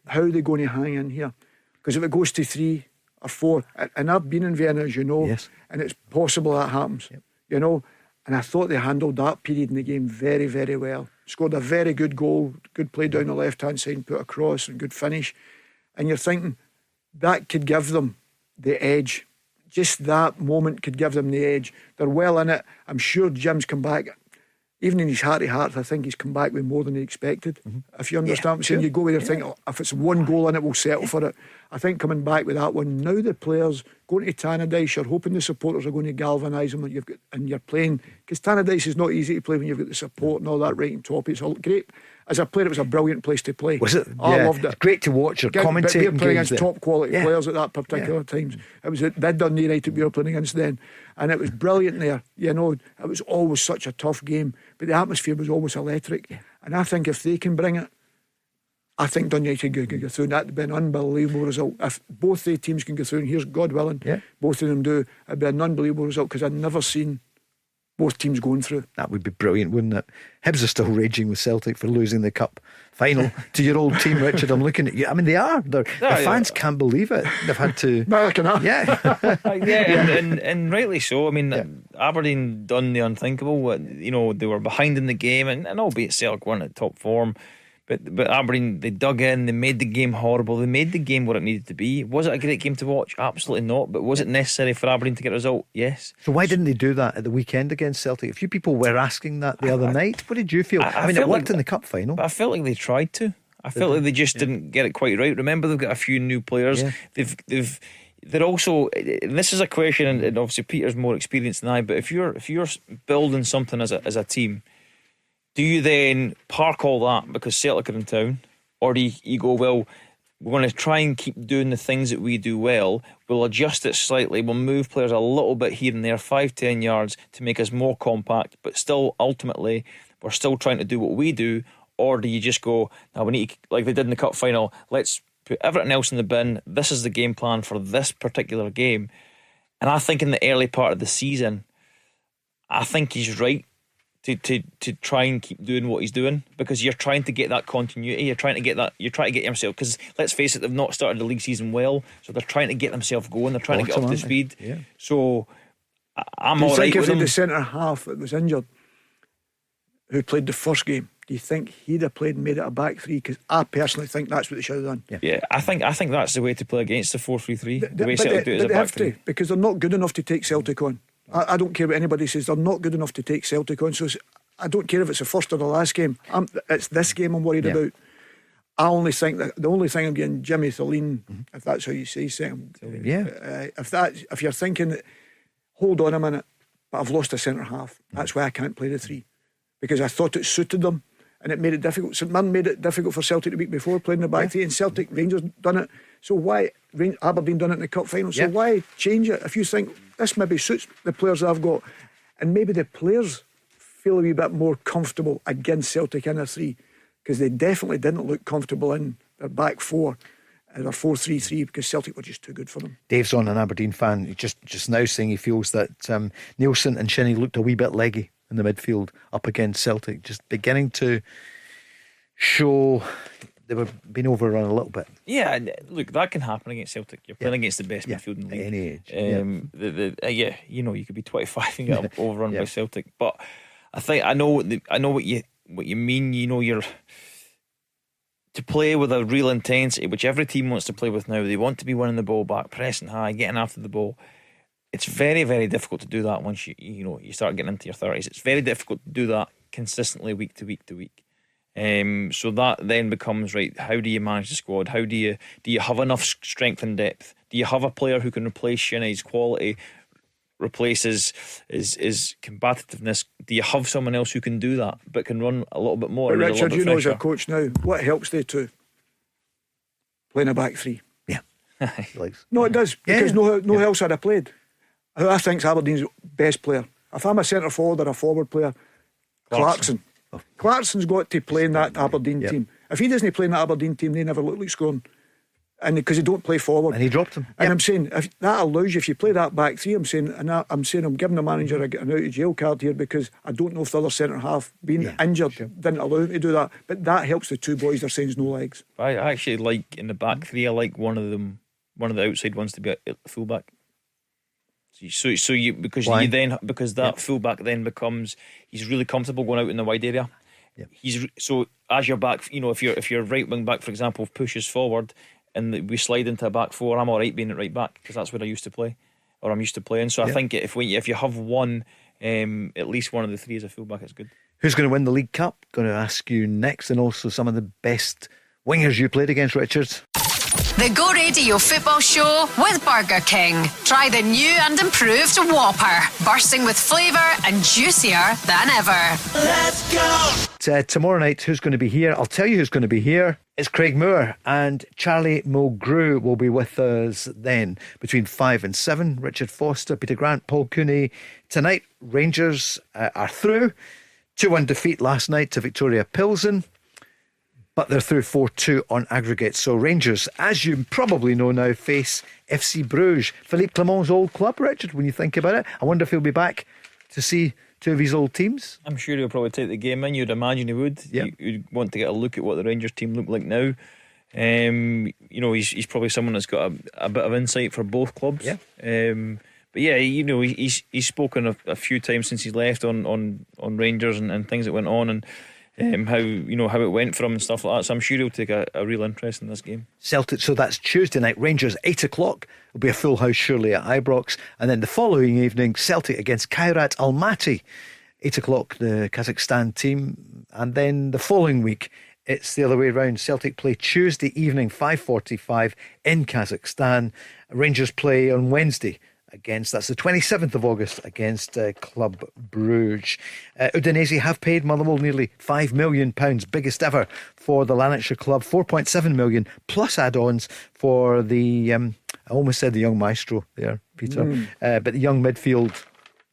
How are they going to hang in here? Because if it goes to 3 or 4, and I've been in Vienna, as you know, and it's possible that happens, you know. And I thought they handled that period in the game very, very well. Scored a very good goal, good play down the left-hand side, put a cross and good finish. And you're thinking, that could give them the edge. Just that moment could give them the edge. They're well in it. I'm sure Jim's come back. Even in his heart of hearts, I think he's come back with more than he expected. If you understand what I'm saying, you go there thinking, if it's one goal in it, we'll settle for it. I think coming back with that one, now the players going to Tannadice, you're hoping the supporters are going to galvanise them, and you're playing, because Tannadice is not easy to play when you've got the support and all that right on top. It's all great. As a player, it was a brilliant place to play. Was it? I loved it. It's great to watch your commentating. We were playing against top quality players at that particular times. It was at Dundee United we were playing against then, and it was brilliant there. You know, it was always such a tough game, but the atmosphere was always electric. And I think if they can bring it, I think Dundee United could go through, and that'd be an unbelievable result. If both the teams can go through, and here's God willing, both of them do, it'd be an unbelievable result, because I'd never seen both teams going through. That would be brilliant, wouldn't it? Hibs are still raging with Celtic for losing the cup final to your old team, Richard. I'm looking at you. I mean, they are. The fans can't believe it. They've had to. And rightly so. I mean, Aberdeen done the unthinkable. You know, they were behind in the game, and albeit Celtic weren't at top form. But Aberdeen, they dug in, they made the game horrible, they made the game what it needed to be. Was it a great game to watch? Absolutely not. But was it necessary for Aberdeen to get a result? Yes. So why didn't they do that at the weekend against Celtic? A few people were asking that the other night. What did you feel? I mean, it worked in the cup final. But I felt like they tried to. I felt like they just didn't get it quite right. Remember, they've got a few new players. They're also, and this is a question, and obviously Peter's more experienced than I, but if you're building something as a team, do you then park all that because Celtic are in town? Or do you go, well, we're going to try and keep doing the things that we do well, we'll adjust it slightly, we'll move players a little bit here and there, 5-10 yards to make us more compact, but still ultimately we're still trying to do what we do? Or do you just go, now we need, like they did in the cup final, let's put everything else in the bin, this is the game plan for this particular game? And I think in the early part of the season, I think he's right to try and keep doing what he's doing, because you're trying to get that continuity, you're trying to get yourself, because let's face it, they've not started the league season well, so they're trying to get themselves going, they're trying to get up to speed. So I'm all right with them. The centre half that was injured, who played the first game, do you think he'd have played and made it a back three? Because I personally think that's what they should have done. I think that's the way to play against the 4-3-3. The way Celtic do it is a back three. Because they're not good enough to take Celtic on. I don't care what anybody says, they're not good enough to take Celtic on. So I don't care if it's the first or the last game. It's this game I'm worried about. I only think that the only thing I'm getting Jimmy Thelin, if that's how you say him, if you're thinking that, hold on a minute, but I've lost a centre half, that's why I can't play the three, because I thought it suited them and it made it difficult. St Mirren made it difficult for Celtic the week before, playing the back three, and Celtic, Rangers done it. So why Aberdeen done it in the cup final? So why change it if you think this maybe suits the players I've got, and maybe the players feel a wee bit more comfortable against Celtic in a three, because they definitely didn't look comfortable in their back four. They're 4-3-3 because Celtic were just too good for them. Dave's on an Aberdeen fan. He just now saying he feels that Nielsen and Shinnie looked a wee bit leggy in the midfield up against Celtic, just beginning to show they were being overrun a little bit. Yeah, look, that can happen against Celtic. You're playing against the best midfield in the league. Any age. You could be 25 and get overrun by Celtic. But I think I know what you mean. You're to play with a real intensity, which every team wants to play with now. They want to be winning the ball back, pressing high, getting after the ball. It's very, very difficult to do that once you start getting into your 30s. It's very difficult to do that consistently week to week to week. So that then becomes, right, how do you manage the squad? How do you have enough strength and depth? Do you have a player who can replace Shinnie's quality, replace his combativeness? Do you have someone else who can do that but can run a little bit more? But Richard, you know as a coach now, what helps they too? Playing a back three. Yeah. No, it does, because no else had I played. Who I think's Aberdeen's best player. If I'm a centre forward or a forward player, Clarkson. Clarkson's got to play in that Aberdeen team. If he doesn't play in that Aberdeen team, they never look like scoring. And because they don't play forward. And he dropped him. And I'm saying, if that allows you, if you play that back three, I'm saying I'm giving the manager an out of jail card here, because I don't know if the other centre half being injured didn't allow him to do that. But that helps the two boys they're saying is no legs. I actually like in the back three, I like one of the outside ones to be a fullback. Because that fullback then becomes, he's really comfortable going out in the wide area. Yep. So as your back, if your right wing back, for example, pushes forward and we slide into a back four, I'm all right being at right back, because that's where I used to play, or I'm used to playing. So I think if you have one, at least one of the three as a fullback, it's good. Who's going to win the League Cup? Going to ask you next, and also some of the best wingers you played against, Richard. The Go Radio Football Show with Burger King. Try the new and improved Whopper, bursting with flavour and juicier than ever. Let's go! Tomorrow night, who's going to be here? I'll tell you who's going to be here. It's Craig Moore, and Charlie Mulgrew will be with us then between 5 and 7. Richard Foster, Peter Grant, Paul Cooney. Tonight, Rangers are through. 2-1 defeat last night to Viktoria Plzeň, but they're through 4-2 on aggregate. So Rangers, as you probably know now, face FC Bruges, Philippe Clement's old club, Richard, when you think about it. I wonder if he'll be back to see two of his old teams. I'm sure he'll probably take the game in. You'd imagine he would. You'd want to get a look at what the Rangers team look like now. He's probably someone that's got a bit of insight for both clubs. But yeah, he's spoken a few times since he's left on Rangers and things that went on, and how it went for him and stuff like that. So I'm sure he'll take a real interest in this game. Celtic, so that's Tuesday night. Rangers 8 o'clock. It'll be a full house surely at Ibrox, and then the following evening, Celtic against Kairat Almaty, 8 o'clock, the Kazakhstan team. And then the following week, it's the other way around. Celtic play Tuesday evening 5:45 in Kazakhstan. Rangers play on Wednesday that's the 27th of August against Club Bruges. Udinese have paid Motherwell nearly £5 million, biggest ever for the Lanarkshire club. 4.7 million plus add-ons for the I almost said the young maestro there, Peter, but the young midfield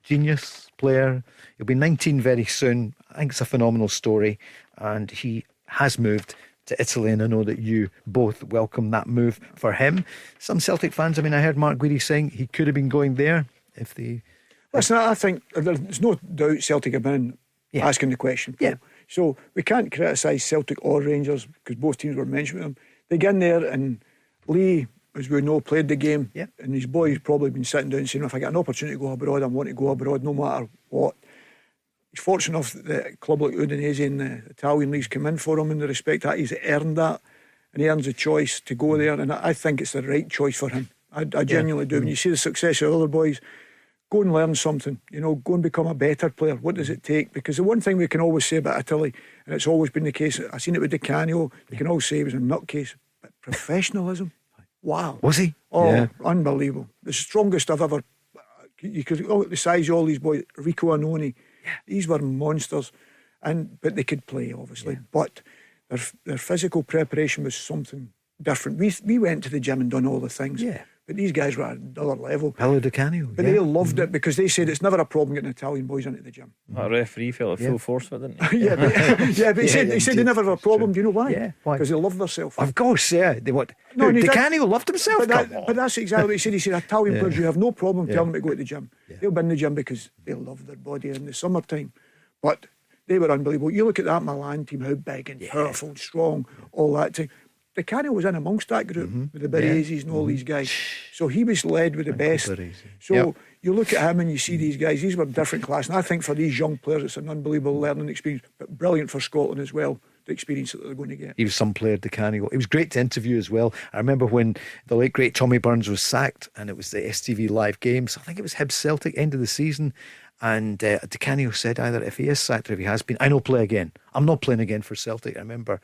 genius player. He'll be 19 very soon. I think it's a phenomenal story, and he has moved to Italy, and I know that you both welcome that move for him. Some Celtic fans, I heard Mark Guidi saying he could have been going there if they... Listen, I think there's no doubt Celtic have been asking the question. Yeah. So we can't criticise Celtic or Rangers, because both teams were mentioning them. They get in there, and Lee, as we know, played the game, and his boys probably been sitting down saying, if I get an opportunity to go abroad, I want to go abroad no matter what. He's fortunate enough that a club like Udinese in the Italian leagues come in for him, in the respect that he's earned that, and he earns a choice to go there, and I think it's the right choice for him. I genuinely do. When you see the success of other boys, go and learn something, go and become a better player. What does it take? Because the one thing we can always say about Italy, and it's always been the case, I've seen it with Di Canio, you can always say he was a nutcase, but professionalism, wow. Was he? Oh, unbelievable. The strongest I've ever... You could look at the size of all these boys. Rico Annoni, these were monsters, but they could play, obviously. But their physical preparation was something different. We went to the gym and done all the things. But these guys were at another level. Paolo Di Canio. But they loved it because they said it's never a problem getting Italian boys into the gym. That referee felt like full force with it, didn't he? but he said they never have a problem. Do you know why? Yeah, why? Because they love themselves. Of course, yeah. They what? No, Di Canio loved himself. But that's exactly what he said. He said Italian players, you have no problem telling them to go to the gym. They'll be in the gym because they love their body in the summertime. But they were unbelievable. You look at that Milan team, how big and powerful and strong, all that thing. Di Canio was in amongst that group with the Barreses and all these guys. So he was led with the best. So you look at him and you see these guys, these were different class. And I think for these young players, it's an unbelievable learning experience, but brilliant for Scotland as well, the experience that they're going to get. He was some player, Di Canio. It was great to interview as well. I remember when the late great Tommy Burns was sacked and it was the STV live games. I think it was Hibs Celtic, end of the season. And Di Canio said either if he is sacked or if he has been, I know play again. I'm not playing again for Celtic. I remember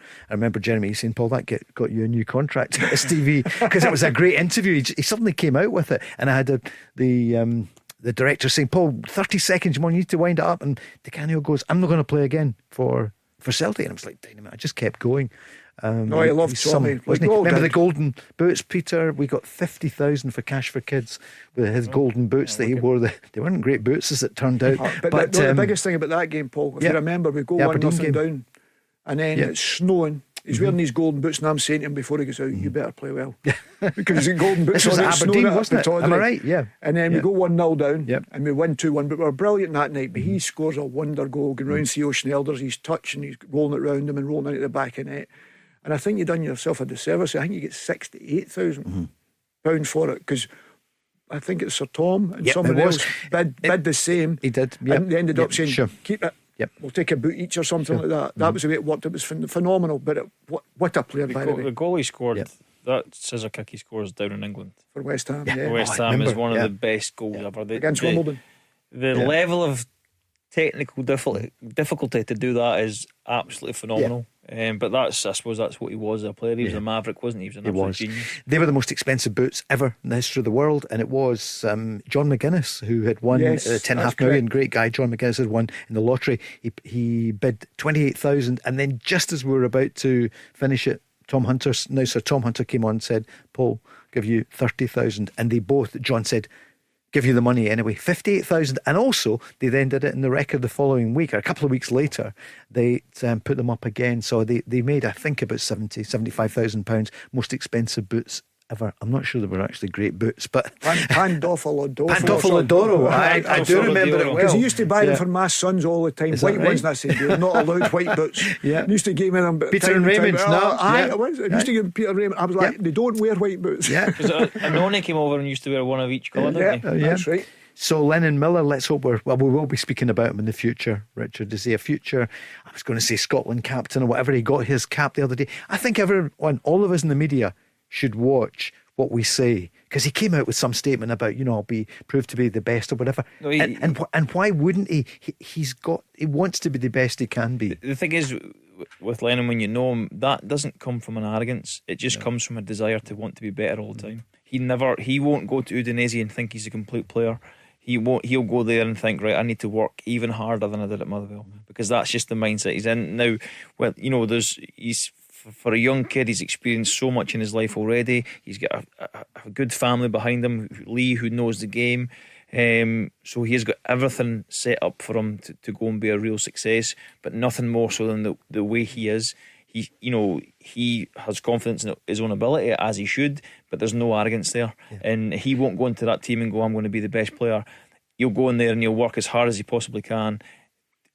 Jeremy saying, Paul, that got you a new contract at STV because it was a great interview. He suddenly came out with it, and I had the director saying, Paul, 30 seconds, you need to wind it up. And Di Canio goes, I'm not going to play again for Celtic. And I was like, dynamite. I just kept going. No, I loved Tommy. Remember the golden boots, Peter? We got 50,000 for Cash for Kids with his golden boots that he wore. They weren't great boots as it turned out. But the biggest thing about that game, Paul, if you remember, we go 1-0 down and then it's snowing. He's wearing these golden boots, and I'm saying to him before he goes out, you better play well. Because he's got golden boots. This was at Aberdeen, wasn't it? Am I right? Yeah. And then we go 1-0 down and we win 2-1. But we were brilliant that night. But he scores a wonder goal, going round Theo Schneider's, he's touching, he's rolling it round him and rolling into the back of net. And I think you've done yourself a disservice. I think you get £68,000 for it, because I think it's Sir Tom and someone else bid the same. He did. And they ended up saying, keep it. Yep. We'll take a boot each or something like that. That was the way it worked. It was phenomenal. But what a player, by the way. The goal he scored, that scissor kick he scores down in England for West Ham. For West Ham is one of the best goals ever. Against Wimbledon. The level of technical difficulty to do that is absolutely phenomenal. But I suppose that's what he was, a player. He was a maverick, wasn't he? He was an absolute genius. They were the most expensive boots ever in the history of the world, and it was John McGuinness who had won £10.5 million. Great guy, John McGuinness had won in the lottery. He bid 28,000, and then just as we were about to finish it, Sir Tom Hunter came on and said, Paul, give you 30,000, and they both, John said, give you the money anyway, 58,000. And also they then did it in the record the following week, or a couple of weeks later they put them up again, so they made, I think, about £75,000 most expensive boots ever. I'm not sure they were actually great boots, but Pandolfo I do remember it well, because he used to buy them for my sons all the time. White ones, and I said you're not allowed white boots. He used to give me them. Peter and Raymond's I used to give Peter Raymond. I was like, they don't wear white boots. Anoni came over and used to wear one of each colour, didn't he? That's right. So Lennon Miller, let's hope we will be speaking about him in the future. Richard, is he a future, I was going to say Scotland captain or whatever, he got his cap the other day. I think everyone, all of us in the media, should watch what we say, because he came out with some statement about, I'll be proved to be the best or whatever. No, and why wouldn't he? He wants to be the best he can be. The thing is, with Lennon, when you know him, that doesn't come from an arrogance. It just comes from a desire to want to be better all the time. He won't go to Udinese and think he's a complete player. He'll go there and think, right, I need to work even harder than I did at Motherwell, because that's just the mindset he's in now. Well, for a young kid, he's experienced so much in his life already. He's got a good family behind him, Lee, who knows the game. So he has got everything set up for him to go and be a real success, but nothing more so than the way he is. He has confidence in his own ability, as he should, but there's no arrogance there. And he won't go into that team and go, I'm going to be the best player. He'll go in there and he'll work as hard as he possibly can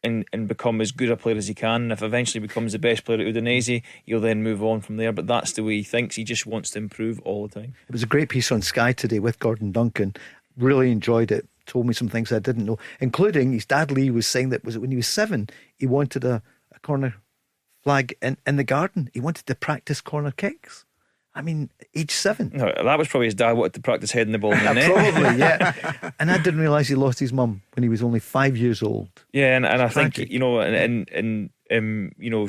and become as good a player as he can. And if eventually becomes the best player at Udinese, he'll then move on from there. But that's the way he thinks. He just wants to improve all the time. It was a great piece on Sky today with Gordon Duncan. Really enjoyed it. Told me some things I didn't know, including his dad Lee was saying that when he was 7, he wanted a corner flag in the garden. He wanted to practice corner kicks. I mean, age 7. No, that was probably his dad wanted to practice heading the ball in the net. Probably, yeah. And I didn't realise he lost his mum when he was only 5 years old. Yeah, and I think,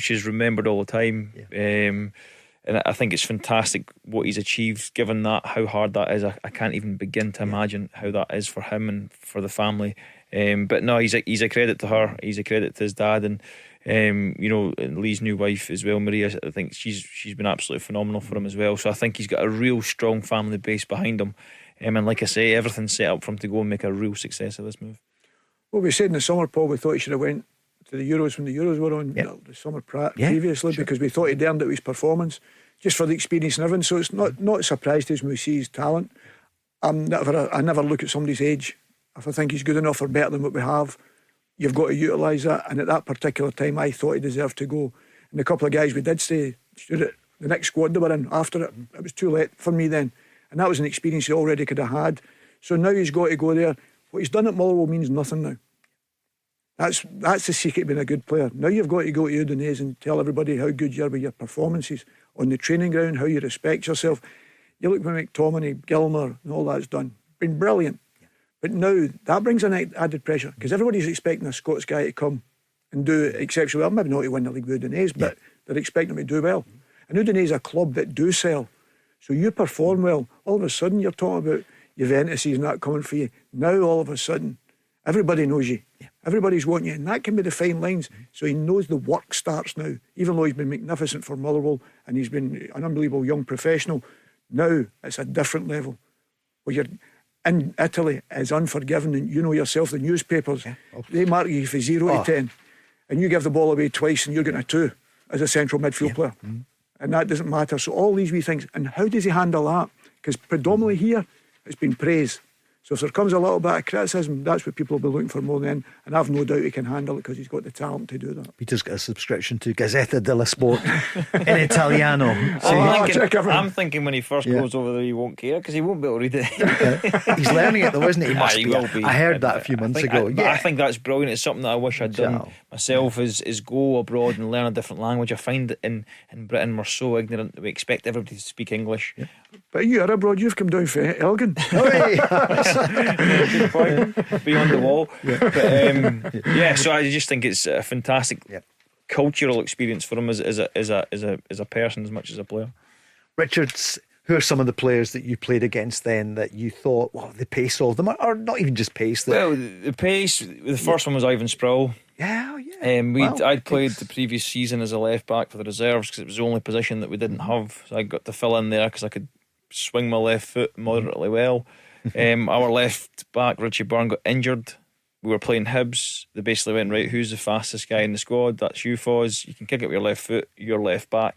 she's remembered all the time. And I think it's fantastic what he's achieved, given that, how hard that is. I can't even begin to imagine how that is for him and for the family. But no, he's a credit to her. He's a credit to his dad, and Lee's new wife as well, Maria, I think she's been absolutely phenomenal for him as well. So I think he's got a real strong family base behind him, and like I say, everything's set up for him to go and make a real success of this move. Well, we said in the summer, Paul, we thought he should have went to the Euros when the Euros were on, the summer previously, because we thought he'd earned it with his performance, just for the experience and everything. So it's not a surprise to us when we see his talent. I never look at somebody's age. If I think he's good enough or better than what we have, you've got to utilise that. And at that particular time, I thought he deserved to go. And a couple of guys we did say, the next squad they were in after it, it was too late for me then. And that was an experience he already could have had. So now he's got to go there. What he's done at Motherwell means nothing now. That's the secret of being a good player. Now you've got to go to Udinese and tell everybody how good you are with your performances on the training ground, how you respect yourself. You look at McTominay, Gilmour, and all that's done. Been brilliant. But now that brings an added pressure, because everybody's expecting a Scots guy to come and do exceptionally well. Maybe not to win the league with Udinese, but they're expecting him to do well. And Udinese is a club that do sell. So you perform well. All of a sudden you're talking about Juventus and that coming for you. Now all of a sudden everybody knows you. Everybody's wanting you, and that can be the fine lines. So he knows the work starts now. Even though he's been magnificent for Motherwell and he's been an unbelievable young professional, now it's a different level. Well, you're in Italy is unforgiving, and you know yourself, the newspapers, they mark you for 0 to 10, and you give the ball away twice and you're getting a 2 as a central midfield player. And that doesn't matter. So all these wee things, and how does he handle that? Because predominantly here it's been praise. So if there comes a little bit of criticism, that's what people will be looking for more than. And I've no doubt he can handle it, because he's got the talent to do that. Peter's got a subscription to Gazzetta dello Sport in Italiano. I'm thinking when he first goes over there, he won't care, because he won't be able to read it. He's learning it though, isn't he? He must he be. will be. I heard that a few months ago. I think that's brilliant. It's something that I wish I'd done myself, is go abroad and learn a different language. I find that in Britain we're so ignorant that we expect everybody to speak English. But you are abroad, you've come down for Elgin. Good point. Beyond the wall. But, so I just think it's a fantastic cultural experience for him as a person as much as a player. Richards, who are some of the players that you played against then that you thought, the pace of them, or not even just pace? Well, the pace, the first one was Ivan Sproul. I'd played the previous season as a left back for the reserves, because it was the only position that we didn't have, so I got to fill in there because I could swing my left foot moderately well. Our left back Richie Byrne got injured. We were playing Hibs. They basically went, right, who's the fastest guy in the squad? That's you, Foz. You can kick it with your left foot. You're left back.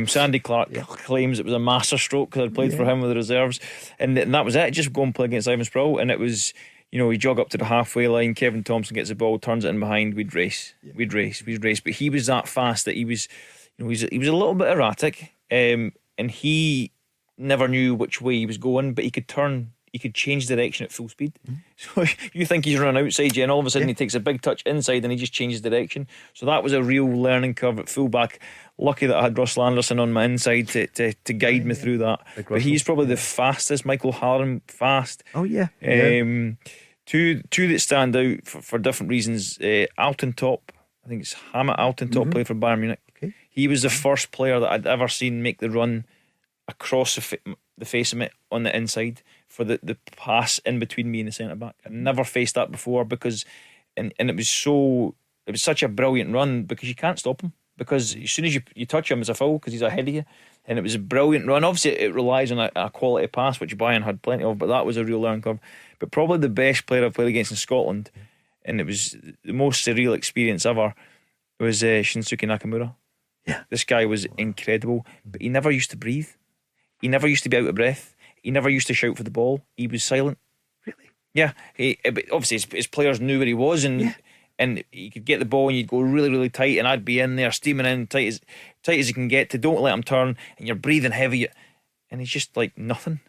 Sandy Clark claims it was a master stroke because I'd played for him with the reserves, and that was it. Just go and play against Ivan Sproul, and it was, we jog up to the halfway line, Kevin Thompson gets the ball, turns it in behind, we'd race. But he was that fast that he was he was a little bit erratic, and he never knew which way he was going, but he could change direction at full speed. So you think he's running outside you, and all of a sudden he takes a big touch inside and he just changes direction. So that was a real learning curve at full back. Lucky that I had Russell Anderson on my inside to guide me through that. But he's probably the fastest. Michael Hallam, fast. Two that stand out for different reasons. Alton Top, I think it's Hammet Alton Top, played for Bayern Munich. He was the first player that I'd ever seen make the run across the face of me on the inside for the pass in between me and the centre back. I'd never faced that before, because and it was such a brilliant run, because you can't stop him, because as soon as you touch him, it's a foul because he's ahead of you. And it was a brilliant run. Obviously it relies on a quality pass, which Bayern had plenty of, but that was a real learning curve. But probably the best player I've played against in Scotland, and it was the most surreal experience ever, was Shinsuke Nakamura. This guy was incredible, but he never used to breathe. He never used to be out of breath. He never used to shout for the ball. He was silent. Really? Yeah. But obviously his players knew where he was, and he could get the ball and you'd go really, really tight, and I'd be in there steaming in tight as you can get to don't let him turn, and you're breathing heavy, and he's just like nothing.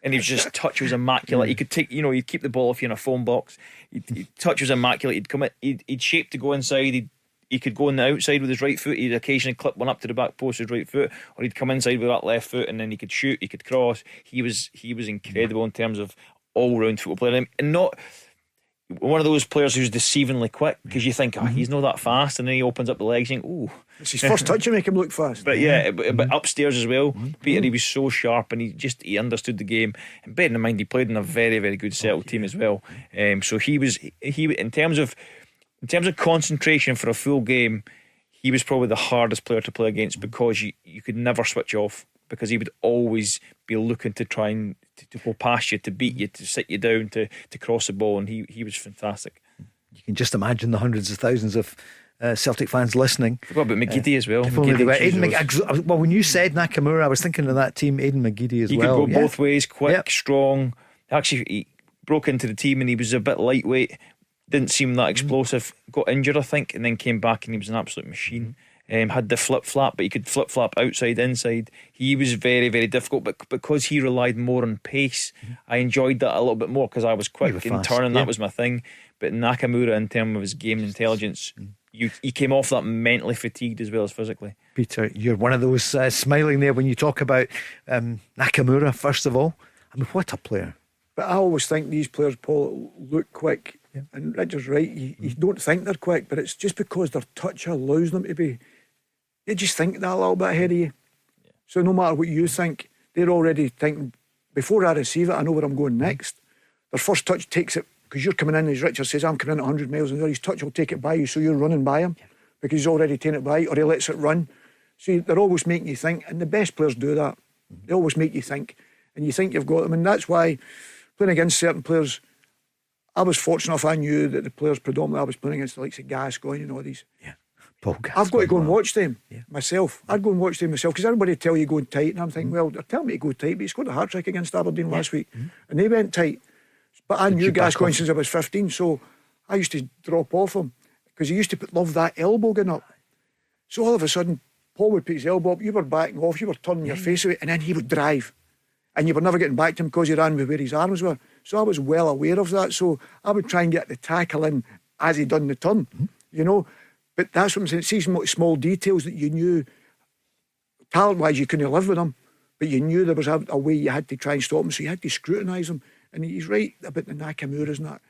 And his just touch was immaculate. He could take, he'd keep the ball off you in a phone box. He'd touch was immaculate. He'd come in, he'd shape to go inside. He could go on the outside with his right foot. He'd occasionally clip one up to the back post with his right foot, or he'd come inside with that left foot, and then he could shoot, he could cross. He was incredible in terms of all-round football player, and not one of those players who's deceivingly quick, because you think, he's not that fast, and then he opens up the legs and you think, ooh. It's his first touch, you make him look fast. But but upstairs as well, Peter, he was so sharp, and he understood the game. And bearing in mind, he played in a very, very good Celtic team as well. So he in terms of In terms of concentration for a full game, he was probably the hardest player to play against, because you could never switch off, because he would always be looking to try and to go past you, to beat you, to sit you down, to cross the ball, and he was fantastic. You can just imagine the hundreds of thousands of Celtic fans listening. Forgot about McGeady as well. Well, when you said Nakamura, I was thinking of that team, Aidan McGeady as he well. He could go both ways, quick, strong. Actually, he broke into the team and he was a bit lightweight, didn't seem that explosive, got injured I think, and then came back and he was an absolute machine. Had the flip-flap, but he could flip-flap outside, inside. He was very, very difficult, but because he relied more on pace, I enjoyed that a little bit more, because I was quick in turning, that was my thing. But Nakamura, in terms of his game intelligence, he came off that mentally fatigued as well as physically. Peter, you're one of those smiling there when you talk about Nakamura, first of all. I mean, what a player. But I always think these players, Paul, look quick. And Richard's right, you don't think they're quick, but it's just because their touch allows them to be. They just think that a little bit ahead of you. So no matter what you think, they're already thinking, before I receive it, I know where I'm going next. Their first touch takes it, because you're coming in, as Richard says, I'm coming in at 100 miles an hour, his touch will take it by you, so you're running by him, because he's already taken it by you, or he lets it run. So they're always making you think, and the best players do that. They always make you think, and you think you've got them. And that's why, playing against certain players, I was fortunate enough, I knew that the players predominantly I was playing against, the likes of Gascoigne and all these. Paul Gascoigne, I've got to go and watch them myself. I'd go and watch them myself, because everybody tell you going tight, and I'm thinking, well, they're telling me to go tight, but he scored a hat-trick against Aberdeen last week, and they went tight. But I knew Gascoigne since I was 15, so I used to drop off him, because he used to love that elbow going up. So all of a sudden, Paul would put his elbow up, you were backing off, you were turning your face away, and then he would drive. And you were never getting back to him because he ran with where his arms were. So I was well aware of that. So I would try and get the tackle in as he done the turn, you know. But that's what I'm saying. It's these small details that you knew, talent-wise, you couldn't live with him, but you knew there was a way you had to try and stop him, so you had to scrutinise him. And he's right about the Nakamuras and that.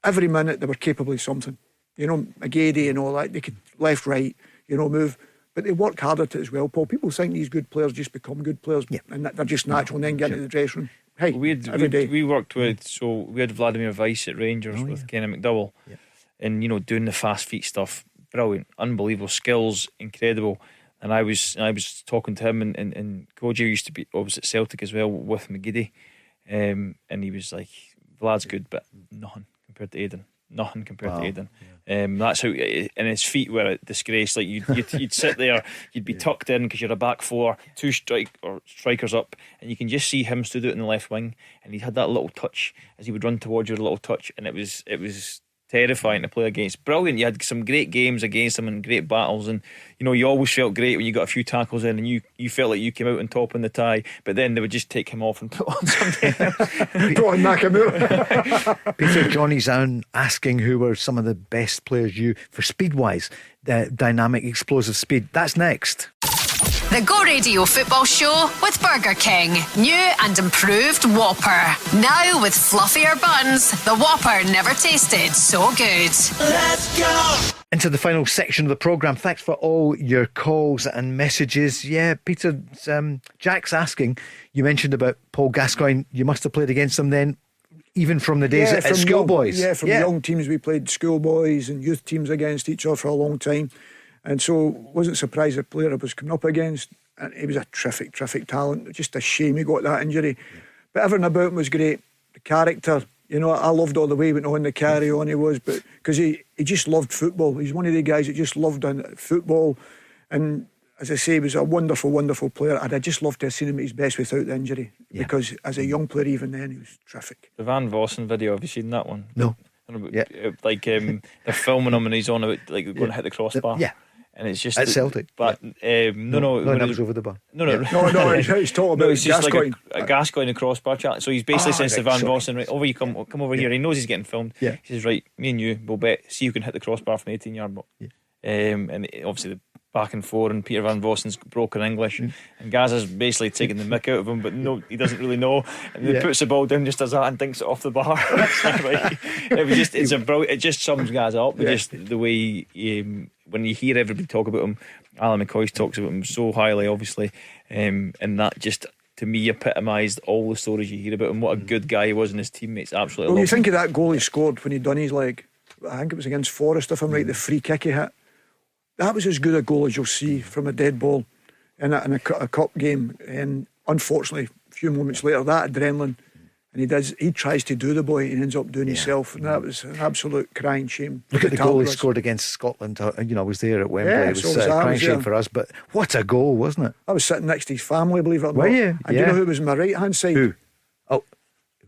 Every minute they were capable of something. You know, McGeady and all that, they could left, right, you know, move. But they work hard at it as well, Paul. People think these good players just become good players, and they're just natural, and then get into the dressing room. Hey, every day. We worked with, so we had Vladimir Weiss at Rangers with Kenny McDowell, and you know, doing the fast feet stuff, brilliant, unbelievable skills, incredible. And I was talking to him, and Koji used to be, I was at Celtic as well with McGeady, and he was like, Vlad's good, but nothing compared to Aidan. Nothing compared to Aidan. That's how, and his feet were a disgrace. Like you'd sit there, you'd be tucked in because you're a back four, two strikers up, and you can just see him stood out in the left wing, and he had that little touch as he would run towards your little touch, and it was terrifying to play against. Brilliant. You had some great games against him and great battles, and you know, you always felt great when you got a few tackles in and you felt like you came out on top in the tie, but then they would just take him off and put on something else. Put on Nakamura. Peter, Johnny Zown asking who were some of the best players for speed wise, the dynamic explosive speed. That's next. The Go Radio Football Show with Burger King. New and improved Whopper. Now with fluffier buns. The Whopper never tasted so good. Let's go! Into the final section of the programme. Thanks for all your calls and messages. Yeah, Peter, Jack's asking, you mentioned about Paul Gascoigne. You must have played against him then, even from the days at schoolboys. Yeah, from young teams we played schoolboys and youth teams against each other for a long time. And so wasn't surprised the player I was coming up against, and he was a terrific talent. Just a shame he got that injury. But everything about him was great. The character, you know, I loved all the way he went on, the carry on he was, but because he just loved football. He's one of the guys that just loved football, and as I say, he was a wonderful player. And I just loved to have seen him at his best without the injury, because as a young player even then he was terrific. The Van Vossen video, have you seen that one? No. Like they're filming him and he's on about like going to hit the crossbar. And it's just at Celtic, but no, that was over the bar. No, he's talking about it's just Gascoigne. Like a Gascoigne crossbar challenge. So he's basically says to Van Vossen, right, over you come over here. He knows he's getting filmed. He says, right, me and you will bet, see who can hit the crossbar from 18-yard box. And obviously the back and forth, and Peter Van Vossen's broken English, and Gaza's basically taking the mick out of him, but no, he doesn't really know, and he puts the ball down just as that and thinks it off the bar. It just sums Gaza up. Just the way when you hear everybody talk about him, Alan McCoy talks about him so highly, obviously, and that just, to me, epitomised all the stories you hear about him. What a good guy he was, and his teammates absolutely. Well, you think of that goal he scored when he done his leg. I think it was against Forest, if I'm right, the free kick he hit. That was as good a goal as you'll see from a dead ball in a cup game. And unfortunately, a few moments later, that adrenaline, and he tries to do the boy and ends up doing himself, and that was an absolute crying shame. Look at the goal he scored against Scotland. I was there at Wembley. It was a crying shame for us, but what a goal, wasn't it? I was sitting next to his family, believe it or not. Were you? And do you know who was on my right hand side? Who? Oh,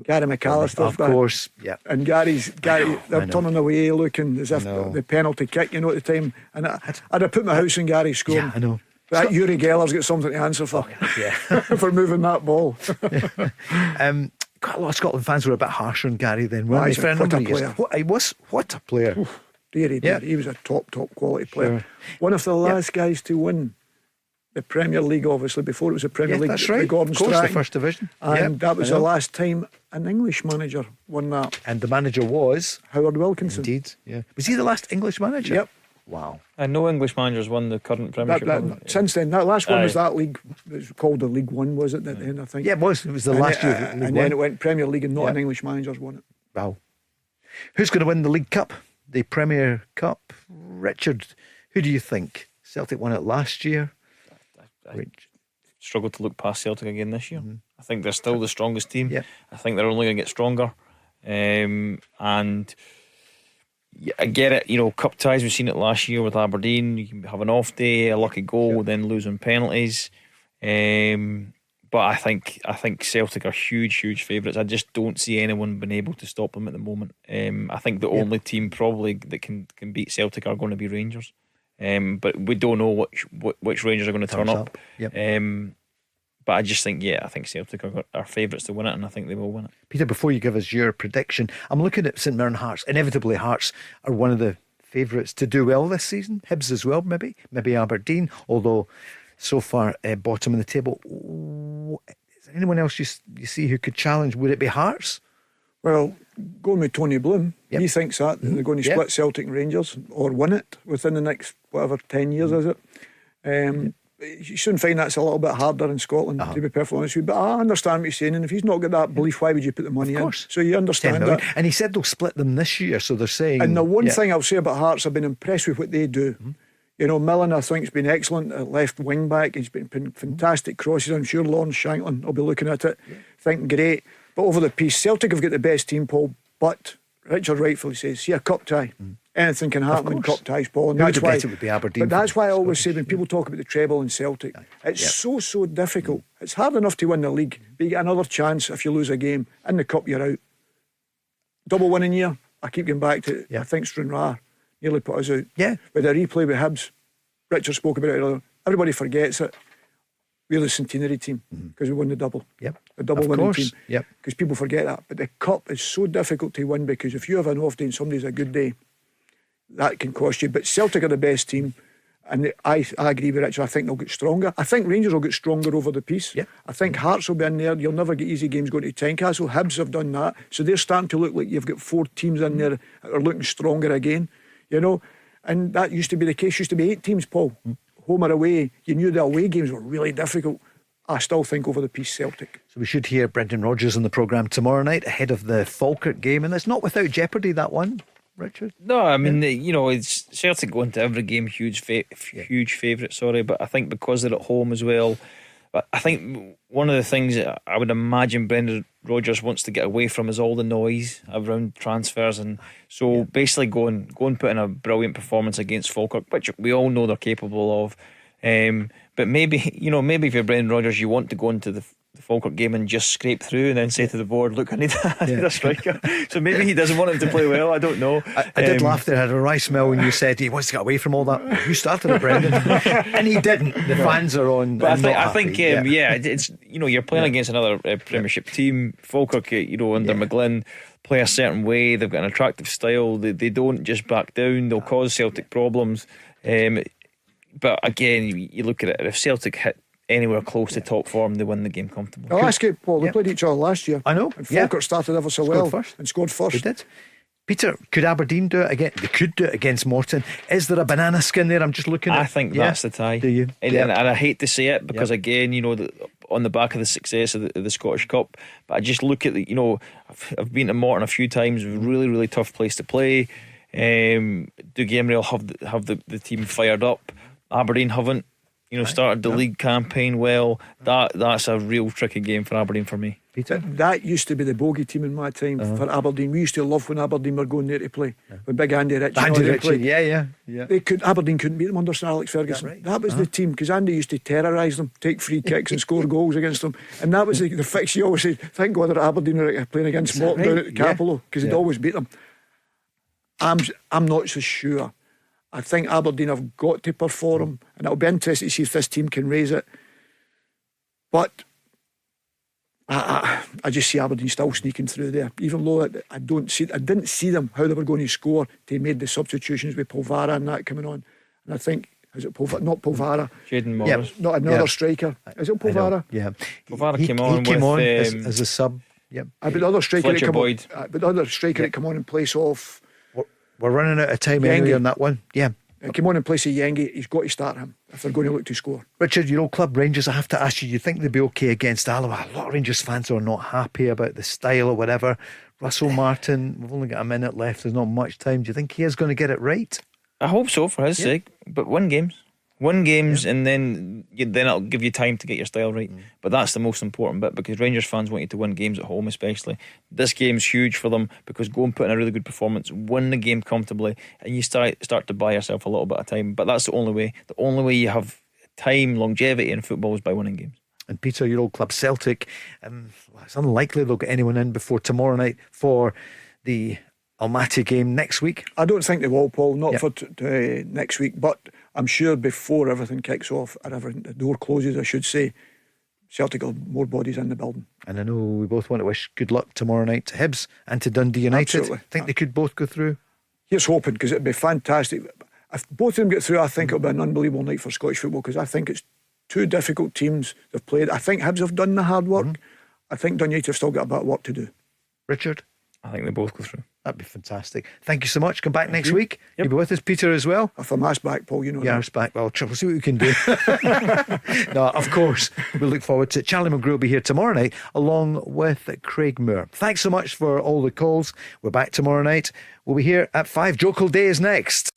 Gary McAllister. Of course, yeah. And Gary, they're turning away looking as if the penalty kick, at the time. And I'd have put my house in Gary scoring. Yeah, I know. That Yuri Geller's got something to answer for. For moving that ball. Quite a lot of Scotland fans were a bit harsher on Gary then, weren't they? What a player. What a player. Dear. He was a top quality player. Sure. One of the last guys to win the Premier League, obviously, before it was the Premier League. That's right. The Gordon of course, Strachan. the First Division. And that was the last time an English manager won that. And the manager was Howard Wilkinson. Indeed, yeah. Was he the last English manager? Yep. Wow. And no English managers won the current Premiership. Since then, that last one was that league. It was called the League One, was it? Then I think. Yeah, it was. It was the last year. Of League and One. then it went Premier League, and not an English manager's won it. Wow. Who's going to win the League Cup, the Premier Cup? Richard, who do you think? Celtic won it last year. I struggle to look past Celtic again this year. I think they're still the strongest team. Yeah. I think they're only going to get stronger. And I get it, cup ties, we've seen it last year with Aberdeen. You can have an off day, a lucky goal, then lose on penalties. But I think Celtic are huge favourites. I just don't see anyone being able to stop them at the moment. I think the only team probably that can beat Celtic are going to be Rangers. But we don't know which Rangers are going to turn up. Yep. But I just think, I think Celtic are favourites to win it, and I think they will win it. Peter, before you give us your prediction, I'm looking at St Mirren Hearts. Inevitably, Hearts are one of the favourites to do well this season. Hibs as well, maybe Aberdeen, although so far bottom of the table. Is there anyone else you see who could challenge? Would it be Hearts? Well, going with Tony Bloom, Yep. he thinks that they're going to split Celtic and Rangers or win it within the next 10 years, is it? You soon find that's a little bit harder in Scotland, to be perfectly honest with you. But I understand what you're saying, and if he's not got that belief, why would you put the money in? So you understand that. And he said they'll split them this year, so they're saying. And the one thing I'll say about Hearts, I've been impressed with what they do. Millen, I think, has been excellent at left wing back. He's been fantastic crosses. I'm sure Lawrence Shanklin will be looking at it, thinking great. But over the piece, Celtic have got the best team, Paul. But Richard rightfully says, see, a cup tie. Anything can happen in cup ties, Paul. And that's why it would be Aberdeen. But that's why I always say when people talk about the treble in Celtic, it's so difficult. It's hard enough to win the league, but you get another chance if you lose a game. In the cup, you're out. Double winning year. I keep going back to I think Stranraer nearly put us out. Yeah. With a replay with Hibs. Richard spoke about it earlier. Everybody forgets it. We're the centenary team because we won the double. Yep. The double Of winning course. team. Yep. Because people forget that. But the cup is so difficult to win because if you have an off day and somebody's a good day, that can cost you. But Celtic are the best team, and I agree with Richard. I think they'll get stronger. I think Rangers will get stronger over the piece. Yeah. I think Hearts will be in there. You'll never get easy games going to Tynecastle. Hibs have done that, so they're starting to look like you've got 4 teams in there that are looking stronger again. And that used to be the case. Used to be 8 teams, Paul. Home or away. You knew the away games were really difficult. I still think over the piece Celtic. So we should hear Brendan Rodgers on the programme tomorrow night ahead of the Falkirk game, and it's not without jeopardy, that one, Richard. No, I mean, it's Celtic going to every game, huge favourite, but I think because they're at home as well, I think one of the things that I would imagine Brendan Rodgers wants to get away from is all the noise around transfers, and so basically go and put in a brilliant performance against Falkirk, which we all know they're capable of. But maybe if you're Brendan Rodgers, you want to go into the Falkirk game and just scrape through and then say to the board, look, I need a striker. So maybe he doesn't want him to play well. I don't know. I did laugh there. I had a wry smell when you said he wants to get away from all that. You started it, Brendan. And he didn't. The fans are on. But I think it's you're playing against another Premiership team. Falkirk, under McGlynn, play a certain way. They've got an attractive style. They don't just back down. They'll cause Celtic problems. But again, you look at it, if Celtic hit anywhere close to top form, they win the game comfortably. I'll ask you, Paul, they played each other last year. I know. And Falkirk started ever so well and scored first. They did. Peter, could Aberdeen do it again? They could do it against Morton. Is there a banana skin there? I'm just looking at I think that's the tie. Do you? And I hate to say it because again, on the back of the success of the Scottish Cup, but I just look at I've been to Morton a few times. Really, really tough place to play. Dougie Emery will have the team fired up. Aberdeen haven't, started the league campaign well. That's a real tricky game for Aberdeen for me. Peter? That used to be the bogey team in my time for Aberdeen. We used to love when Aberdeen were going there to play. When big Andy Ritchie yeah. Aberdeen couldn't beat them under Sir Alex Ferguson. Right. That was the team, because Andy used to terrorise them, take free kicks and score goals against them. And that was the fix. You always said, thank God that Aberdeen are playing against Morton down at the Capello, because they'd always beat them. I'm not so sure. I think Aberdeen have got to perform, and it'll be interesting to see if this team can raise it. But I just see Aberdeen still sneaking through there, even though I didn't see them how they were going to score. They made the substitutions with Polvara and that coming on, and I think not Polvara, Jaden Morris, not another striker. Is it Polvara? Yeah, Polvara he came on as a sub. Yep. But the other striker Fletcher Boyd. But the other striker that come on in place of. We're running out of time anyway on that one. Yeah. Come on in place of Yengi. He's got to start him if they're going to look to score. Richard, your old club Rangers, I have to ask you, you think they'll be okay against Alloa? A lot of Rangers fans are not happy about the style or whatever. Russell Martin, we've only got a minute left, there's not much time. Do you think he is going to get it right? I hope so, for his sake. But win games, and then it'll give you time to get your style right. But that's the most important bit, because Rangers fans want you to win games at home, especially. This game's huge for them, because go and put in a really good performance, win the game comfortably, and you start to buy yourself a little bit of time. But that's the only way. The only way you have time, longevity in football is by winning games. And Peter, your old club Celtic, it's unlikely they'll get anyone in before tomorrow night for the Almaty game next week. I don't think they will, Paul, not for next week, but I'm sure before everything kicks off, or the door closes, I should say, Celtic will have more bodies in the building. And I know we both want to wish good luck tomorrow night to Hibs and to Dundee United. Absolutely. Think they could both go through? Here's hoping, because it'd be fantastic. If both of them get through, I think it'll be an unbelievable night for Scottish football, because I think it's two difficult teams they've played. I think Hibs have done the hard work. I think Dundee United have still got a bit of work to do. Richard? I think they both go through. That'd be fantastic. Thank you so much. Come back next week. You'll be with us, Peter, as well. If I'm asked back, Paul, you know. Yeah, I'm back. Well, we'll see what we can do. No, of course. We'll look forward to it. Charlie McGrew will be here tomorrow night, along with Craig Moore. Thanks so much for all the calls. We're back tomorrow night. We'll be here at 5. Jokel Day is next.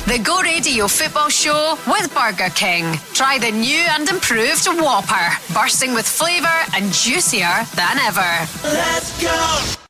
The Go Radio Football Show with Burger King. Try the new and improved Whopper, bursting with flavour and juicier than ever. Let's go!